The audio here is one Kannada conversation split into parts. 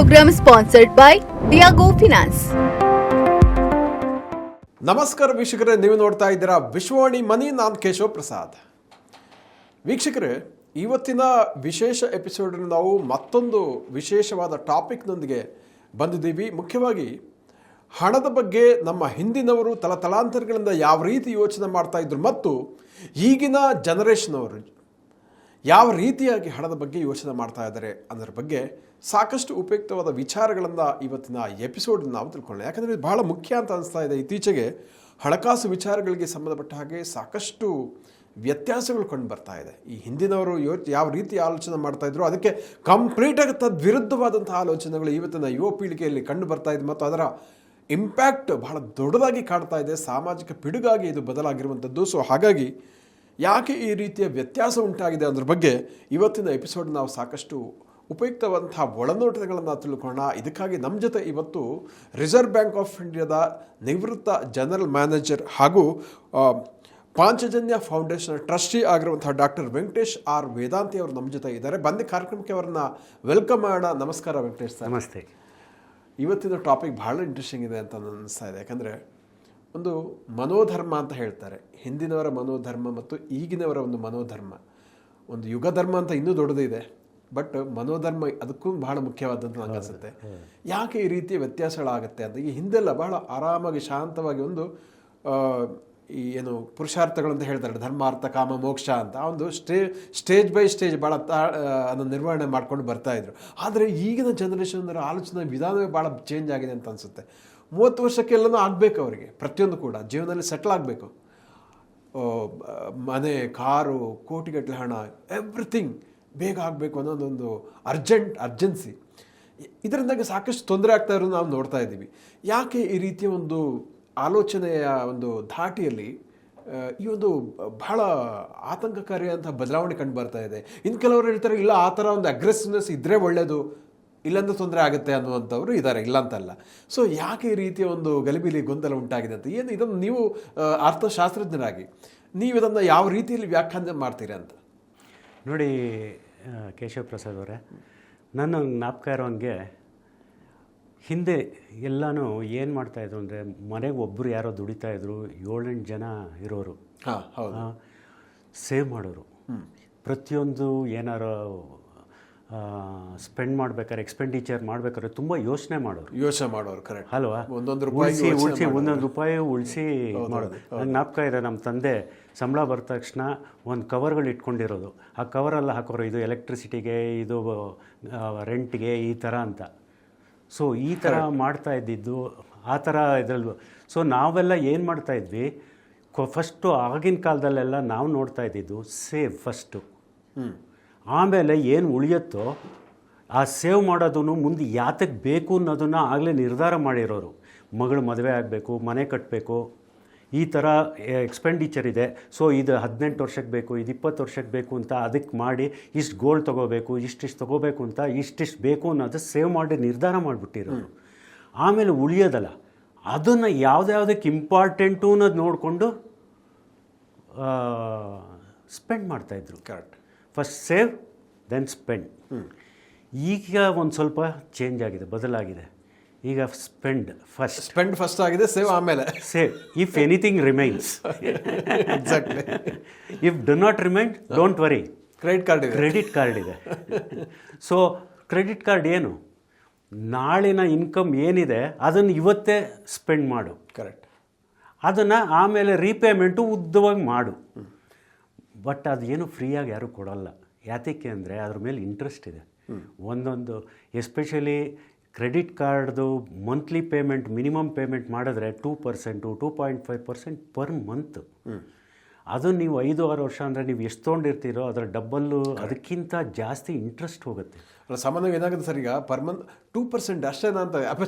program sponsored by Diago Finance. ನಮಸ್ಕಾರ ವೀಕ್ಷಕರೇ, ನೀವು ನೋಡ್ತಾ ಇದ್ದೀರಾ ವಿಶ್ವವಾಣಿ ಮನಿ. ನಾನು ಕೇಶವ್ ಪ್ರಸಾದ್. ವೀಕ್ಷಕರೇ, ಇವತ್ತಿನ ವಿಶೇಷ ಎಪಿಸೋಡ್ ನಾವು ಮತ್ತೊಂದು ವಿಶೇಷವಾದ ಟಾಪಿಕ್ನೊಂದಿಗೆ ಬಂದಿದ್ದೀವಿ. ಮುಖ್ಯವಾಗಿ ಹಣದ ಬಗ್ಗೆ ನಮ್ಮ ಹಿಂದಿನವರು ತಲತಲಾಂತರಗಳಿಂದ ಯಾವ ರೀತಿ ಯೋಚನೆ ಮಾಡ್ತಾ ಇದ್ರು ಮತ್ತು ಈಗಿನ ಜನರೇಷನ್ ಅವರು ಯಾವ ರೀತಿಯಾಗಿ ಹಣದ ಬಗ್ಗೆ ಯೋಚನೆ ಮಾಡ್ತಾ ಇದ್ದಾರೆ ಅನ್ನೋದ್ರ ಬಗ್ಗೆ ಸಾಕಷ್ಟು ಉಪಯುಕ್ತವಾದ ವಿಚಾರಗಳನ್ನು ಇವತ್ತಿನ ಎಪಿಸೋಡ್ ನಾವು ತಿಳ್ಕೊಳ್ಳೋಣ. ಯಾಕಂದರೆ ಇದು ಬಹಳ ಮುಖ್ಯ ಅಂತ ಅನಿಸ್ತಾ ಇದೆ. ಇತ್ತೀಚೆಗೆ ಹಣಕಾಸು ವಿಚಾರಗಳಿಗೆ ಸಂಬಂಧಪಟ್ಟ ಹಾಗೆ ಸಾಕಷ್ಟು ವ್ಯತ್ಯಾಸಗಳು ಕಂಡು ಬರ್ತಾ ಇದೆ. ಈ ಹಿಂದಿನವರು ಯಾವ ರೀತಿ ಆಲೋಚನೆ ಮಾಡ್ತಾಯಿದ್ರು ಅದಕ್ಕೆ ಕಂಪ್ಲೀಟಾಗಿ ತದ್ವಿರುದ್ಧವಾದಂಥ ಆಲೋಚನೆಗಳು ಇವತ್ತಿನ ಯುವ ಪೀಳಿಗೆಯಲ್ಲಿ ಕಂಡು ಬರ್ತಾ ಇದೆ ಮತ್ತು ಅದರ ಇಂಪ್ಯಾಕ್ಟ್ ಬಹಳ ದೊಡ್ಡದಾಗಿ ಕಾಡ್ತಾ ಇದೆ. ಸಾಮಾಜಿಕ ಪಿಡುಗಾಗಿ ಇದು ಬದಲಾಗಿರುವಂಥದ್ದು. ಸೊ ಹಾಗಾಗಿ ಯಾಕೆ ಈ ರೀತಿಯ ವ್ಯತ್ಯಾಸ ಉಂಟಾಗಿದೆ ಅನ್ನೋದ್ರ ಬಗ್ಗೆ ಇವತ್ತಿನ ಎಪಿಸೋಡ್ ನಾವು ಸಾಕಷ್ಟು ಉಪಯುಕ್ತವಾದಂತಹ ಒಳನೋಟಗಳನ್ನು ತಿಳ್ಕೊಳ್ಳೋಣ. ಇದಕ್ಕಾಗಿ ನಮ್ಮ ಜೊತೆ ಇವತ್ತು ರಿಸರ್ವ್ ಬ್ಯಾಂಕ್ ಆಫ್ ಇಂಡಿಯಾದ ನಿವೃತ್ತ ಜನರಲ್ ಮ್ಯಾನೇಜರ್ ಹಾಗೂ ಪಾಂಚಜನ್ಯ ಫೌಂಡೇಶನ್ ಟ್ರಸ್ಟಿ ಆಗಿರುವಂತಹ ಡಾಕ್ಟರ್ ವೆಂಕಟೇಶ್ ಆರ್ ವೇದಾಂತಿ ಅವರು ನಮ್ಮ ಜೊತೆ ಇದ್ದಾರೆ. ಬಂದ ಕಾರ್ಯಕ್ರಮಕ್ಕೆ ಅವರನ್ನ ವೆಲ್ಕಮ್ ಮಾಡೋಣ. ನಮಸ್ಕಾರ ವೆಂಕಟೇಶ್ ಸರ್. ನಮಸ್ತೆ. ಇವತ್ತಿನ ಟಾಪಿಕ್ ಭಾಳ ಇಂಟ್ರೆಸ್ಟಿಂಗ್ ಇದೆ ಅಂತ ಅನಿಸ್ತಾ ಇದೆ. ಯಾಕಂದರೆ ಒಂದು ಮನೋಧರ್ಮ ಅಂತ ಹೇಳ್ತಾರೆ. ಹಿಂದಿನವರ ಮನೋಧರ್ಮ ಮತ್ತು ಈಗಿನವರ ಒಂದು ಮನೋಧರ್ಮ, ಒಂದು ಯುಗ ಧರ್ಮ ಅಂತ ಇನ್ನೂ ದೊಡ್ಡದಿದೆ. ಬಟ್ ಮನೋಧರ್ಮ ಅದಕ್ಕೂ ಬಹಳ ಮುಖ್ಯವಾದಂತ ನನಗೆ ಅನಿಸುತ್ತೆ. ಯಾಕೆ ಈ ರೀತಿಯ ವ್ಯತ್ಯಾಸಗಳಾಗುತ್ತೆ ಅಂತ. ಈ ಹಿಂದೆಲ್ಲ ಬಹಳ ಆರಾಮಾಗಿ ಶಾಂತವಾಗಿ ಒಂದು ಈ ಏನು ಪುರುಷಾರ್ಥಗಳಂತ ಹೇಳ್ತಾರೆ, ಧರ್ಮ ಅರ್ಥ ಕಾಮ ಮೋಕ್ಷ ಅಂತ ಆ ಒಂದು ಸ್ಟೇಜ್ ಬೈ ಸ್ಟೇಜ್ ಭಾಳ ಅದನ್ನು ನಿರ್ವಹಣೆ ಮಾಡ್ಕೊಂಡು ಬರ್ತಾಯಿದ್ರು. ಆದರೆ ಈಗಿನ ಜನರೇಷನ್ ಆಲೋಚನೆ ವಿಧಾನವೇ ಭಾಳ ಚೇಂಜ್ ಆಗಿದೆ ಅಂತ ಅನಿಸುತ್ತೆ. 30 ವರ್ಷಕ್ಕೆಲ್ಲನೂ ಆಗಬೇಕು ಅವರಿಗೆ, ಪ್ರತಿಯೊಂದು ಕೂಡ ಜೀವನದಲ್ಲಿ ಸೆಟ್ಲ್ ಆಗಬೇಕು. ಮನೆ, ಕಾರು, ಕೋಟಿಗಟ್ಟಲೆ ಹಣ, ಎವ್ರಿಥಿಂಗ್ ಬೇಗ ಆಗಬೇಕು ಅನ್ನೋದೊಂದು ಅರ್ಜೆನ್ಸಿ. ಇದರಿಂದಾಗಿ ಸಾಕಷ್ಟು ತೊಂದರೆ ಆಗ್ತಾ ಇರೋದು ನಾವು ನೋಡ್ತಾ ಇದ್ದೀವಿ. ಯಾಕೆ ಈ ರೀತಿಯ ಒಂದು ಆಲೋಚನೆಯ ಒಂದು ಧಾಟಿಯಲ್ಲಿ ಈ ಒಂದು ಬಹಳ ಆತಂಕಕಾರಿಯಾದಂಥ ಬದಲಾವಣೆ ಕಂಡು ಬರ್ತಾ ಇದೆ. ಇನ್ನು ಕೆಲವರು ಹೇಳ್ತಾರೆ, ಇಲ್ಲ ಆ ಥರ ಒಂದು ಅಗ್ರೆಸಿವ್ನೆಸ್ ಇದ್ದರೆ ಒಳ್ಳೆಯದು, ಇಲ್ಲಂದ್ರೆ ತೊಂದರೆ ಆಗುತ್ತೆ ಅನ್ನುವಂಥವ್ರು ಇದ್ದಾರೆ, ಇಲ್ಲ ಅಂತಲ್ಲ. ಸೊ ಯಾಕೆ ಈ ರೀತಿಯ ಒಂದು ಗಲಿಬಿಲಿ ಗೊಂದಲ ಉಂಟಾಗಿದೆ ಅಂತ ಏನು, ಇದನ್ನು ನೀವು ಅರ್ಥಶಾಸ್ತ್ರಜ್ಞರಾಗಿ ನೀವು ಇದನ್ನು ಯಾವ ರೀತಿಯಲ್ಲಿ ವ್ಯಾಖ್ಯಾನ ಮಾಡ್ತೀರಿ ಅಂತ ನೋಡಿ ಕೇಶವ ಪ್ರಸಾದ್ ಅವರೇ, ನನ್ನ ಜ್ಞಾಪಕ ಇರೋಂಗೆ ಹಿಂದೆ ಎಲ್ಲನೂ ಏನು ಮಾಡ್ತಾಯಿದ್ರು ಅಂದರೆ, ಮನೆಗೆ ಒಬ್ಬರು ಯಾರೋ ದುಡಿತಾಯಿದ್ರು, 7-8 ಜನ ಇರೋರು, ಸೇವ್ ಮಾಡೋರು. ಪ್ರತಿಯೊಂದು ಏನಾರು ಸ್ಪೆಂಡ್ ಮಾಡ್ಬೇಕಾದ್ರೆ, ಎಕ್ಸ್ಪೆಂಡಿಚರ್ ಮಾಡ್ಬೇಕಾದ್ರೆ ತುಂಬ ಯೋಚನೆ ಮಾಡೋರು ಕರೆಕ್ಟ್ ಅಲ್ವಾ? ಒಂದೊಂದು ರೂಪಾಯಿ ಉಳಿಸಿ ಮಾಡೋದು. ನಂಗೆ ಜ್ಞಾಪಕ ಇದೆ, ನಮ್ಮ ತಂದೆ ಸಂಬಳ ಬರದ ತಕ್ಷಣ ಒಂದು ಕವರ್ಗಳು ಇಟ್ಕೊಂಡಿರೋದು. ಆ ಕವರೆಲ್ಲ ಹಾಕೋರು, ಇದು ಎಲೆಕ್ಟ್ರಿಸಿಟಿಗೆ, ಇದು ರೆಂಟ್ಗೆ, ಈ ಥರ ಅಂತ. ಸೊ ಈ ಥರ ಮಾಡ್ತಾ ಇದ್ದಿದ್ದು ಆ ಥರ ಇದರಲ್ಲೂ. ಸೊ ನಾವೆಲ್ಲ ಏನು ಮಾಡ್ತಾಯಿದ್ವಿ ಫಸ್ಟು, ಆಗಿನ ಕಾಲದಲ್ಲೆಲ್ಲ ನಾವು ನೋಡ್ತಾ ಇದ್ದಿದ್ದು ಸೇವ್ ಫಸ್ಟು, ಆಮೇಲೆ ಏನು ಉಳಿಯುತ್ತೋ ಆ ಸೇವ್ ಮಾಡೋದನ್ನು ಮುಂದೆ ಯಾತಕ್ಕೆ ಬೇಕು ಅನ್ನೋದನ್ನು ಆಗಲೇ ನಿರ್ಧಾರ ಮಾಡಿರೋರು. ಮಗಳು ಮದುವೆ ಆಗಬೇಕು, ಮನೆ ಕಟ್ಟಬೇಕು, ಈ ಥರ ಎಕ್ಸ್ಪೆಂಡಿಚರ್ ಇದೆ, ಸೊ ಇದು 18 ವರ್ಷಕ್ಕೆ ಬೇಕು, ಇದು 20 ವರ್ಷಕ್ಕೆ ಬೇಕು ಅಂತ ಅದಕ್ಕೆ ಮಾಡಿ, ಇಷ್ಟು ಗೋಲ್ಡ್ ತೊಗೋಬೇಕು, ಇಷ್ಟಿಷ್ಟು ತೊಗೋಬೇಕು ಅಂತ ಇಷ್ಟಿಷ್ಟು ಬೇಕು ಅನ್ನೋದು ಸೇವ್ ಮಾಡಿ ನಿರ್ಧಾರ ಮಾಡಿಬಿಟ್ಟಿರೋರು. ಆಮೇಲೆ ಉಳಿಯೋದಲ್ಲ, ಅದನ್ನು ಯಾವುದ್ಯಾವುದಕ್ಕೆ ಇಂಪಾರ್ಟೆಂಟು ಅನ್ನೋದು ನೋಡಿಕೊಂಡು ಸ್ಪೆಂಡ್ ಮಾಡ್ತಾಯಿದ್ರು. Correct. First save then spend. ಈಗ ಒಂದು ಸ್ವಲ್ಪ ಚೇಂಜ್ ಆಗಿದೆ, ಬದಲಾಗಿದೆ. ಈಗ ಸ್ಪೆಂಡ್ ಫಸ್ಟ್ ಆಗಿದೆ, ಸೇವ್ ಆಮೇಲೆ. Save if anything remains. Exactly. If do not remain, don't worry, credit card ಇದೆ. ಸೊ ಕ್ರೆಡಿಟ್ ಕಾರ್ಡ್ ಏನು, ನಾಳಿನ ಇನ್ಕಮ್ ಏನಿದೆ ಅದನ್ನು ಇವತ್ತೇ ಸ್ಪೆಂಡ್ ಮಾಡು. ಕರೆಕ್ಟ್. ಅದನ್ನು ಆಮೇಲೆ ರೀಪೇಮೆಂಟು ಉದ್ದವಾಗಿ ಮಾಡು. ಬಟ್ ಅದೇನು ಫ್ರೀಯಾಗಿ ಯಾರೂ ಕೊಡೋಲ್ಲ. ಯಾತಕ್ಕೆ ಅಂದರೆ ಅದ್ರ ಮೇಲೆ ಇಂಟ್ರೆಸ್ಟ್ ಇದೆ. ಒಂದೊಂದು ಎಸ್ಪೆಷಲಿ ಕ್ರೆಡಿಟ್ ಕಾರ್ಡ್ದು ಮಂತ್ಲಿ ಪೇಮೆಂಟ್, ಮಿನಿಮಮ್ ಪೇಮೆಂಟ್ ಮಾಡಿದ್ರೆ 2%, 2.5% ಪರ್ ಮಂತ್. ಅದು ನೀವು 5-6 ವರ್ಷ ಅಂದರೆ ನೀವು ಎಷ್ಟು ತೊಗೊಂಡಿರ್ತೀರೋ ಅದರ ಡಬ್ಬಲ್ಲು, ಅದಕ್ಕಿಂತ ಜಾಸ್ತಿ ಇಂಟ್ರೆಸ್ಟ್ ಹೋಗುತ್ತೆ. ಸಾಮಾನ್ಯವಾಗಿ ಏನಾಗುತ್ತೆ ಸರ್, ಈಗ ಪರ್ ಮಂತ್ 2% ಅಷ್ಟೇನಾ ಅಂತ,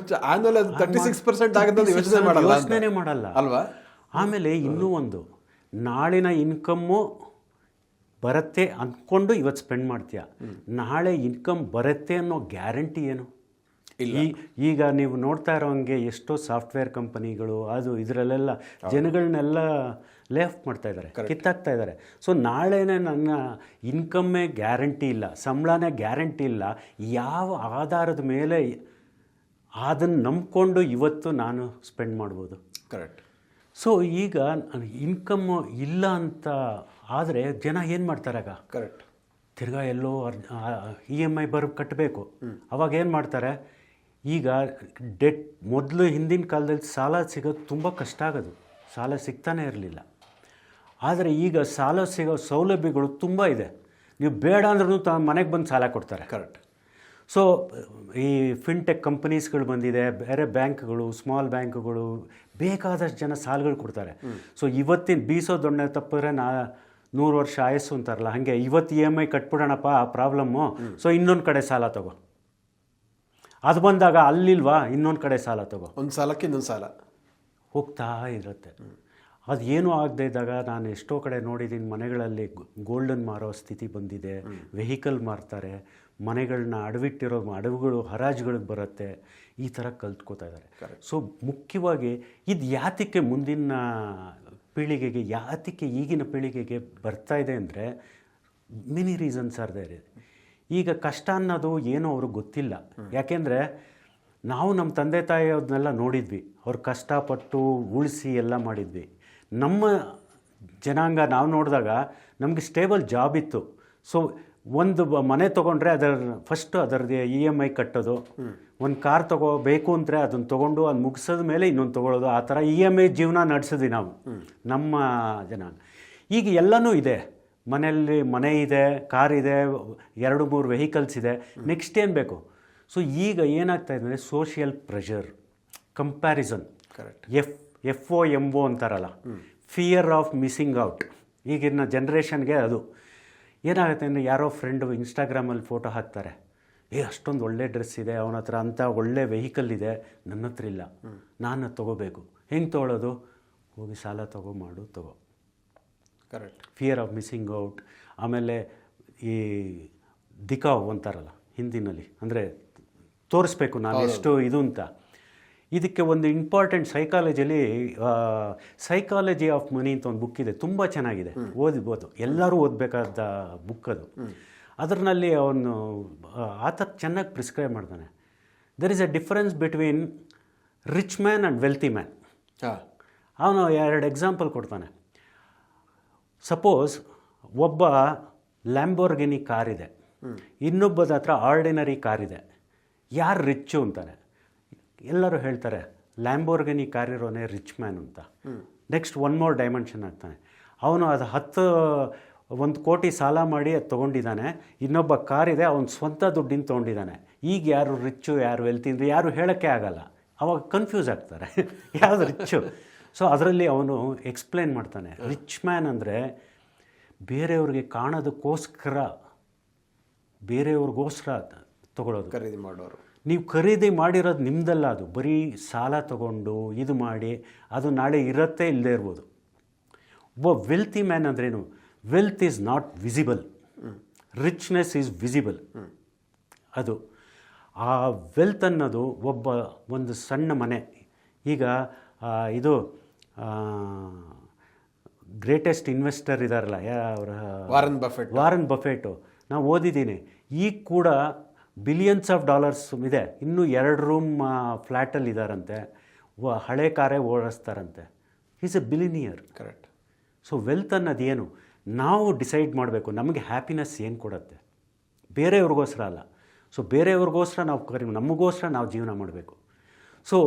ಆ್ಯನ್ಯುವಲ್ 36% ಆಗುತ್ತೆ, ಯೋಚನೆ ಮಾಡಲ್ಲ ಅಲ್ವಾ? ಆಮೇಲೆ ಇನ್ನೂ ಒಂದು, ನಾಳಿನ ಇನ್ಕಮ್ಮು ಬರುತ್ತೆ ಅಂದ್ಕೊಂಡು ಇವತ್ತು ಸ್ಪೆಂಡ್ ಮಾಡ್ತೀಯ, ನಾಳೆ ಇನ್ಕಮ್ ಬರುತ್ತೆ ಅನ್ನೋ ಗ್ಯಾರಂಟಿ ಏನು? ಈಗ ನೀವು ನೋಡ್ತಾ ಇರೋಂಗೆ ಎಷ್ಟೋ ಸಾಫ್ಟ್ವೇರ್ ಕಂಪನಿಗಳು ಅದು ಇದರಲ್ಲೆಲ್ಲ ಜನಗಳನ್ನೆಲ್ಲ ಲೇ ಆಫ್ ಮಾಡ್ತಾ ಇದ್ದಾರೆ, ಕಿತ್ತಾಕ್ತಾ ಇದ್ದಾರೆ. ಸೊ ನಾಳೆನೇ ನನ್ನ ಇನ್ಕಮ್ಮೇ ಗ್ಯಾರಂಟಿ ಇಲ್ಲ, ಸಂಬಳನೇ ಗ್ಯಾರಂಟಿ ಇಲ್ಲ, ಯಾವ ಆಧಾರದ ಮೇಲೆ ಅದನ್ನು ನಂಬ್ಕೊಂಡು ಇವತ್ತು ನಾನು ಸ್ಪೆಂಡ್ ಮಾಡ್ಬೋದು. ಕರೆಕ್ಟ್. ಸೊ ಈಗ ಇನ್ಕಮ್ಮು ಇಲ್ಲ ಅಂತ ಆದರೆ ಜನ ಏನು ಮಾಡ್ತಾರಾಗ? ಕರೆಕ್ಟ್. ತಿರ್ಗಾ ಎಲ್ಲೋ EMI ಕಟ್ಟಬೇಕು. ಅವಾಗ ಏನು ಮಾಡ್ತಾರೆ? ಈಗ ಡೆಟ್ ಮೊದಲು ಹಿಂದಿನ ಕಾಲದಲ್ಲಿ ಸಾಲ ಸಿಗೋದು ತುಂಬ ಕಷ್ಟ ಆಗೋದು, ಸಾಲ ಸಿಗ್ತಾನೆ ಇರಲಿಲ್ಲ. ಆದರೆ ಈಗ ಸಾಲ ಸಿಗೋ ಸೌಲಭ್ಯಗಳು ತುಂಬ ಇದೆ. ನೀವು ಬೇಡ ಅಂದ್ರೂ ಮನೆಗೆ ಬಂದು ಸಾಲ ಕೊಡ್ತಾರೆ. ಕರೆಕ್ಟ್. ಸೊ ಈ ಫಿನ್ಟೆಕ್ ಕಂಪನೀಸ್ಗಳು ಬಂದಿದೆ, ಬೇರೆ ಬ್ಯಾಂಕ್ಗಳು, ಸ್ಮಾಲ್ ಬ್ಯಾಂಕ್ಗಳು, ಬೇಕಾದಷ್ಟು ಜನ ಸಾಲಗಳು ಕೊಡ್ತಾರೆ. ಸೊ ಇವತ್ತಿನ ಬೀಸೋ ದೊಣ್ಣೆ ತಪ್ಪಿದ್ರೆ 100 ವರ್ಷ ಆಯಸ್ಸು ಅಂತಾರಲ್ಲ, ಹಾಗೆ ಇವತ್ತು EMI ಕಟ್ಬಿಡೋಣಪ್ಪ ಪ್ರಾಬ್ಲಮ್ಮು, ಸೊ ಇನ್ನೊಂದು ಕಡೆ ಸಾಲ ತಗೋ. ಅದು ಬಂದಾಗ ಅಲ್ಲಿಲ್ವಾ, ಇನ್ನೊಂದು ಕಡೆ ಸಾಲ ತಗೋ. ಒಂದು ಸಾಲಕ್ಕೆ ಇನ್ನೊಂದು ಸಾಲ ಹೋಗ್ತಾ ಇರುತ್ತೆ. ಅದು ಏನೂ ಆಗದೆ ಇದ್ದಾಗ ನಾನು ಎಷ್ಟೋ ಕಡೆ ನೋಡಿದ್ದೀನಿ, ಮನೆಗಳಲ್ಲಿ ಗೋಲ್ಡನ್ ಮಾರೋ ಸ್ಥಿತಿ ಬಂದಿದೆ, ವೆಹಿಕಲ್ ಮಾರ್ತಾರೆ, ಮನೆಗಳನ್ನ ಅಡವಿಗಳು ಹರಾಜುಗಳಿಗೆ ಬರುತ್ತೆ, ಈ ಥರ ಕಲ್ತ್ಕೋತಾ ಇದ್ದಾರೆ. ಸೊ ಮುಖ್ಯವಾಗಿ ಇದು ಯಾತಕ್ಕೆ ಮುಂದಿನ ಪೀಳಿಗೆಗೆ, ಯಾತಕ್ಕೆ ಈಗಿನ ಪೀಳಿಗೆಗೆ ಬರ್ತಾ ಇದೆ ಅಂದರೆ ಮೆನಿ ರೀಸನ್ಸ್ ಆರ್ ದೇರ್. ಈಗ ಕಷ್ಟ ಅನ್ನೋದು ಏನೋ ಅವ್ರಿಗೆ ಗೊತ್ತಿಲ್ಲ. ಯಾಕೆಂದರೆ ನಾವು ನಮ್ಮ ತಂದೆ ತಾಯಿಯವ್ರನ್ನೆಲ್ಲ ನೋಡಿದ್ವಿ, ಅವ್ರು ಕಷ್ಟಪಟ್ಟು ಉಳಿಸಿ ಎಲ್ಲ ಮಾಡಿದ್ವಿ. ನಮ್ಮ ಜನಾಂಗ ನಾವು ನೋಡಿದಾಗ ನಮಗೆ ಸ್ಟೇಬಲ್ ಜಾಬ್ ಇತ್ತು. ಸೊ ಒಂದು ಮನೆ ತೊಗೊಂಡ್ರೆ ಫಸ್ಟು ಅದರದ್ದು EMI ಕಟ್ಟೋದು, ಒಂದು ಕಾರ್ ತೊಗೋಬೇಕು ಅಂದರೆ ಅದನ್ನು ತೊಗೊಂಡು ಅದು ಮುಗಿಸಿದ ಮೇಲೆ ಇನ್ನೊಂದು ತೊಗೊಳ್ಳೋದು, ಆ ಥರ EMI ಜೀವನ ನಡೆಸಿದ್ವಿ ನಾವು ನಮ್ಮ ಜನಾಂಗ. ಈಗ ಎಲ್ಲನೂ ಇದೆ, ಮನೆಯಲ್ಲಿ ಮನೆ ಇದೆ, ಕಾರ್ ಇದೆ, 2-3 ವೆಹಿಕಲ್ಸ್ ಇದೆ, ನೆಕ್ಸ್ಟ್ ಏನು ಬೇಕು? ಸೊ ಈಗ ಏನಾಗ್ತಾ ಇದೆ ಅಂದರೆ social pressure, comparison, correct, FOMO ಅಂತಾರಲ್ಲ, ಫಿಯರ್ ಆಫ್ ಮಿಸ್ಸಿಂಗ್ ಔಟ್. ಈಗಿನ ಜನ್ರೇಷನ್ಗೆ ಅದು ಏನಾಗುತ್ತೆ ಅಂದರೆ, ಯಾರೋ ಫ್ರೆಂಡು ಇನ್ಸ್ಟಾಗ್ರಾಮಲ್ಲಿ ಫೋಟೋ ಹಾಕ್ತಾರೆ, ಅಷ್ಟೊಂದು ಒಳ್ಳೆ ಡ್ರೆಸ್ ಇದೆ ಅವನ ಹತ್ರ, ಅಂಥ ಒಳ್ಳೆ ವೆಹಿಕಲ್ ಇದೆ, ನನ್ನ ಹತ್ರ ಇಲ್ಲ, ನಾನು ತೊಗೋಬೇಕು. ಹೆಂಗೆ ತೊಗೊಳ್ಳೋದು? ಹೋಗಿ ಸಾಲ ತಗೋ. Correct. Fear of missing out. ಆಮೇಲೆ ಈ ದಿಕಾವ್ ಅಂತಾರಲ್ಲ ಹಿಂದಿನಲ್ಲಿ, ಅಂದರೆ ತೋರಿಸ್ಬೇಕು ನಾನು ಎಷ್ಟು ಇದು ಅಂತ. ಇದಕ್ಕೆ ಒಂದು ಇಂಪಾರ್ಟೆಂಟ್ ಸೈಕಾಲಜಿ ಆಫ್ ಮನಿ ಅಂತ ಒಂದು ಬುಕ್ ಇದೆ, ತುಂಬ ಚೆನ್ನಾಗಿದೆ, ಓದಿಬೋದು, ಎಲ್ಲರೂ ಓದಬೇಕಾದ ಬುಕ್ ಅದು. ಅದರಲ್ಲಿ ಅವನು ಆತ ಚೆನ್ನಾಗಿ ಪ್ರಿಸ್ಕ್ರೈಬ್ ಮಾಡ್ತಾನೆ. There is a difference between rich man and wealthy man. ಅವನು 2 ಎಕ್ಸಾಂಪಲ್ ಕೊಡ್ತಾನೆ. ಸಪೋಸ್ ಒಬ್ಬ ಲ್ಯಾಂಬೋರ್ಗಿನಿ ಕಾರಿದೆ, ಇನ್ನೊಬ್ಬದ ಹತ್ರ ಆರ್ಡಿನರಿ ಕಾರಿದೆ, ಯಾರು ರಿಚ್ಚು ಅಂತಾನೆ. ಎಲ್ಲರೂ ಹೇಳ್ತಾರೆ ಲ್ಯಾಂಬೋರ್ಗಿನಿ ಕಾರಿರೋನೇ ರಿಚ್ ಮ್ಯಾನ್ ಅಂತ. ನೆಕ್ಸ್ಟ್ 1 more ಡೈಮೆನ್ಷನ್ ಆಗ್ತಾನೆ. ಅವನು ಅದು 1 ಕೋಟಿ ಸಾಲ ಮಾಡಿ ಅದು ತೊಗೊಂಡಿದ್ದಾನೆ, ಇನ್ನೊಬ್ಬ ಕಾರಿದೆ, ಅವನು ಸ್ವಂತ ದುಡ್ಡಿನ ತೊಗೊಂಡಿದ್ದಾನೆ. ಈಗ ಯಾರು ರಿಚ್ಚು ಯಾರು ವೆಲ್ತಿ ಅಂದರೆ ಯಾರು ಹೇಳೋಕ್ಕೆ ಆಗಲ್ಲ, ಅವಾಗ ಕನ್ಫ್ಯೂಸ್ ಆಗ್ತಾರೆ ಯಾವುದು ರಿಚ್ಚು. ಸೊ ಅದರಲ್ಲಿ ಅವನು ಎಕ್ಸ್ಪ್ಲೇನ್ ಮಾಡ್ತಾನೆ, ರಿಚ್ ಮ್ಯಾನ್ ಅಂದರೆ ಬೇರೆಯವ್ರಿಗೆ ಕಾಣೋದಕ್ಕೋಸ್ಕರ ತಗೊಳ್ಳೋದು, ಖರೀದಿ ಮಾಡೋರು. ನೀವು ಖರೀದಿ ಮಾಡಿರೋದು ನಿಮ್ಮದಲ್ಲ, ಅದು ಬರೀ ಸಾಲ ತಗೊಂಡು ಇದು ಮಾಡಿ ಅದು ನಾಳೆ ಇರತ್ತೆ ಇಲ್ಲದೆ ಇರ್ಬೋದು. ಒಬ್ಬ ವೆಲ್ತಿ ಮ್ಯಾನ್ ಅಂದ್ರೇನು? Wealth is not visible, richness is visible. ಅದು ಆ ವೆಲ್ತ್ ಅನ್ನೋದು ಒಂದು ಸಣ್ಣ ಮನೆ. ಈಗ ಇದು ಗ್ರೇಟೆಸ್ಟ್ ಇನ್ವೆಸ್ಟರ್ ಇದ್ದಾರಲ್ಲ ವಾರನ್ ಬಫೆಟು, ನಾವು ಓದಿದ್ದೀನಿ. ಈಗ ಕೂಡ ಬಿಲಿಯನ್ಸ್ ಆಫ್ ಡಾಲರ್ಸ್ ಇದೆ, ಇನ್ನೂ 2 ರೂಮ್ ಫ್ಲ್ಯಾಟಲ್ಲಿ ಇದ್ದಾರಂತೆ, ಹಳೆ ಕಾರೇ ಓಡಿಸ್ತಾರಂತೆ. Is a billionaire. Correct. So wealth ಅನ್ನೋದು ಏನು ನಾವು ಡಿಸೈಡ್ ಮಾಡಬೇಕು, ನಮಗೆ ಹ್ಯಾಪಿನೆಸ್ ಏನು ಕೊಡುತ್ತೆ, ಬೇರೆಯವ್ರಿಗೋಸ್ಕರ ಅಲ್ಲ. ಸೊ ಬೇರೆಯವ್ರಿಗೋಸ್ಕರ ನಮಗೋಸ್ಕರ ನಾವು ಜೀವನ ಮಾಡಬೇಕು. ಸೊ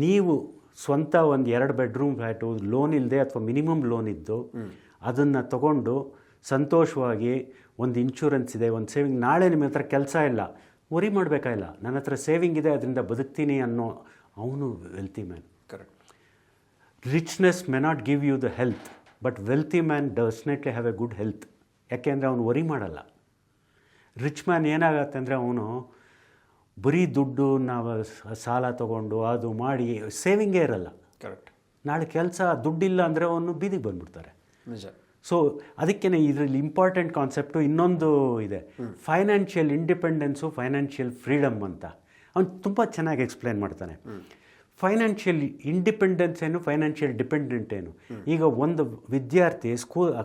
ನೀವು ಸ್ವಂತ ಒಂದು 2 ಬೆಡ್ರೂಮ್ ಫ್ಲ್ಯಾಟು ಲೋನ್ ಇಲ್ಲದೆ ಅಥವಾ ಮಿನಿಮಮ್ ಲೋನ್ ಇದ್ದು ಅದನ್ನು ತಗೊಂಡು ಸಂತೋಷವಾಗಿ ಒಂದು ಇನ್ಶೂರೆನ್ಸ್ ಇದೆ, ಒಂದು ಸೇವಿಂಗ್, ನಾಳೆ ನಿಮ್ಮ ಹತ್ರ ಕೆಲಸ ಇಲ್ಲ, ವರಿ ಮಾಡಬೇಕಾಗಿಲ್ಲ, ನನ್ನ ಹತ್ರ ಸೇವಿಂಗ್ ಇದೆ ಅದರಿಂದ ಬದುಕ್ತೀನಿ ಅನ್ನೋ ಅವನು wealthy man. Correct. Richness may not give you the health, but wealthy man definitely have a good health. ಯಾಕೆಂದರೆ ಅವನು ವರಿ ಮಾಡಲ್ಲ. ರಿಚ್ ಮ್ಯಾನ್ ಏನಾಗತ್ತೆ ಅಂದರೆ ಅವನು ಬರೀ ದುಡ್ಡು ನಾವು ಸಾಲ ತೊಗೊಂಡು ಅದು ಮಾಡಿ ಸೇವಿಂಗೇ ಇರಲ್ಲ. ಕರೆಕ್ಟ್. ನಾಳೆ ಕೆಲಸ ದುಡ್ಡಿಲ್ಲ ಅಂದರೆ ಅವನು ಬೀದಿಗೆ ಬಂದುಬಿಡ್ತಾರೆ. ನಿಜ. ಸೊ ಅದಕ್ಕೇ ಇದರಲ್ಲಿ ಇಂಪಾರ್ಟೆಂಟ್ ಕಾನ್ಸೆಪ್ಟು ಇನ್ನೊಂದು ಇದೆ, ಫೈನಾನ್ಷಿಯಲ್ ಇಂಡಿಪೆಂಡೆನ್ಸು, ಫೈನಾನ್ಷಿಯಲ್ ಫ್ರೀಡಮ್ ಅಂತ. ಅವ್ನು ತುಂಬ ಚೆನ್ನಾಗಿ ಎಕ್ಸ್ಪ್ಲೇನ್ ಮಾಡ್ತಾನೆ. ಫೈನಾನ್ಷಿಯಲ್ ಇಂಡಿಪೆಂಡೆನ್ಸ್ ಏನು, ಫೈನಾನ್ಷಿಯಲ್ ಡಿಪೆಂಡೆಂಟ್ ಏನು. ಈಗ ಒಂದು ವಿದ್ಯಾರ್ಥಿ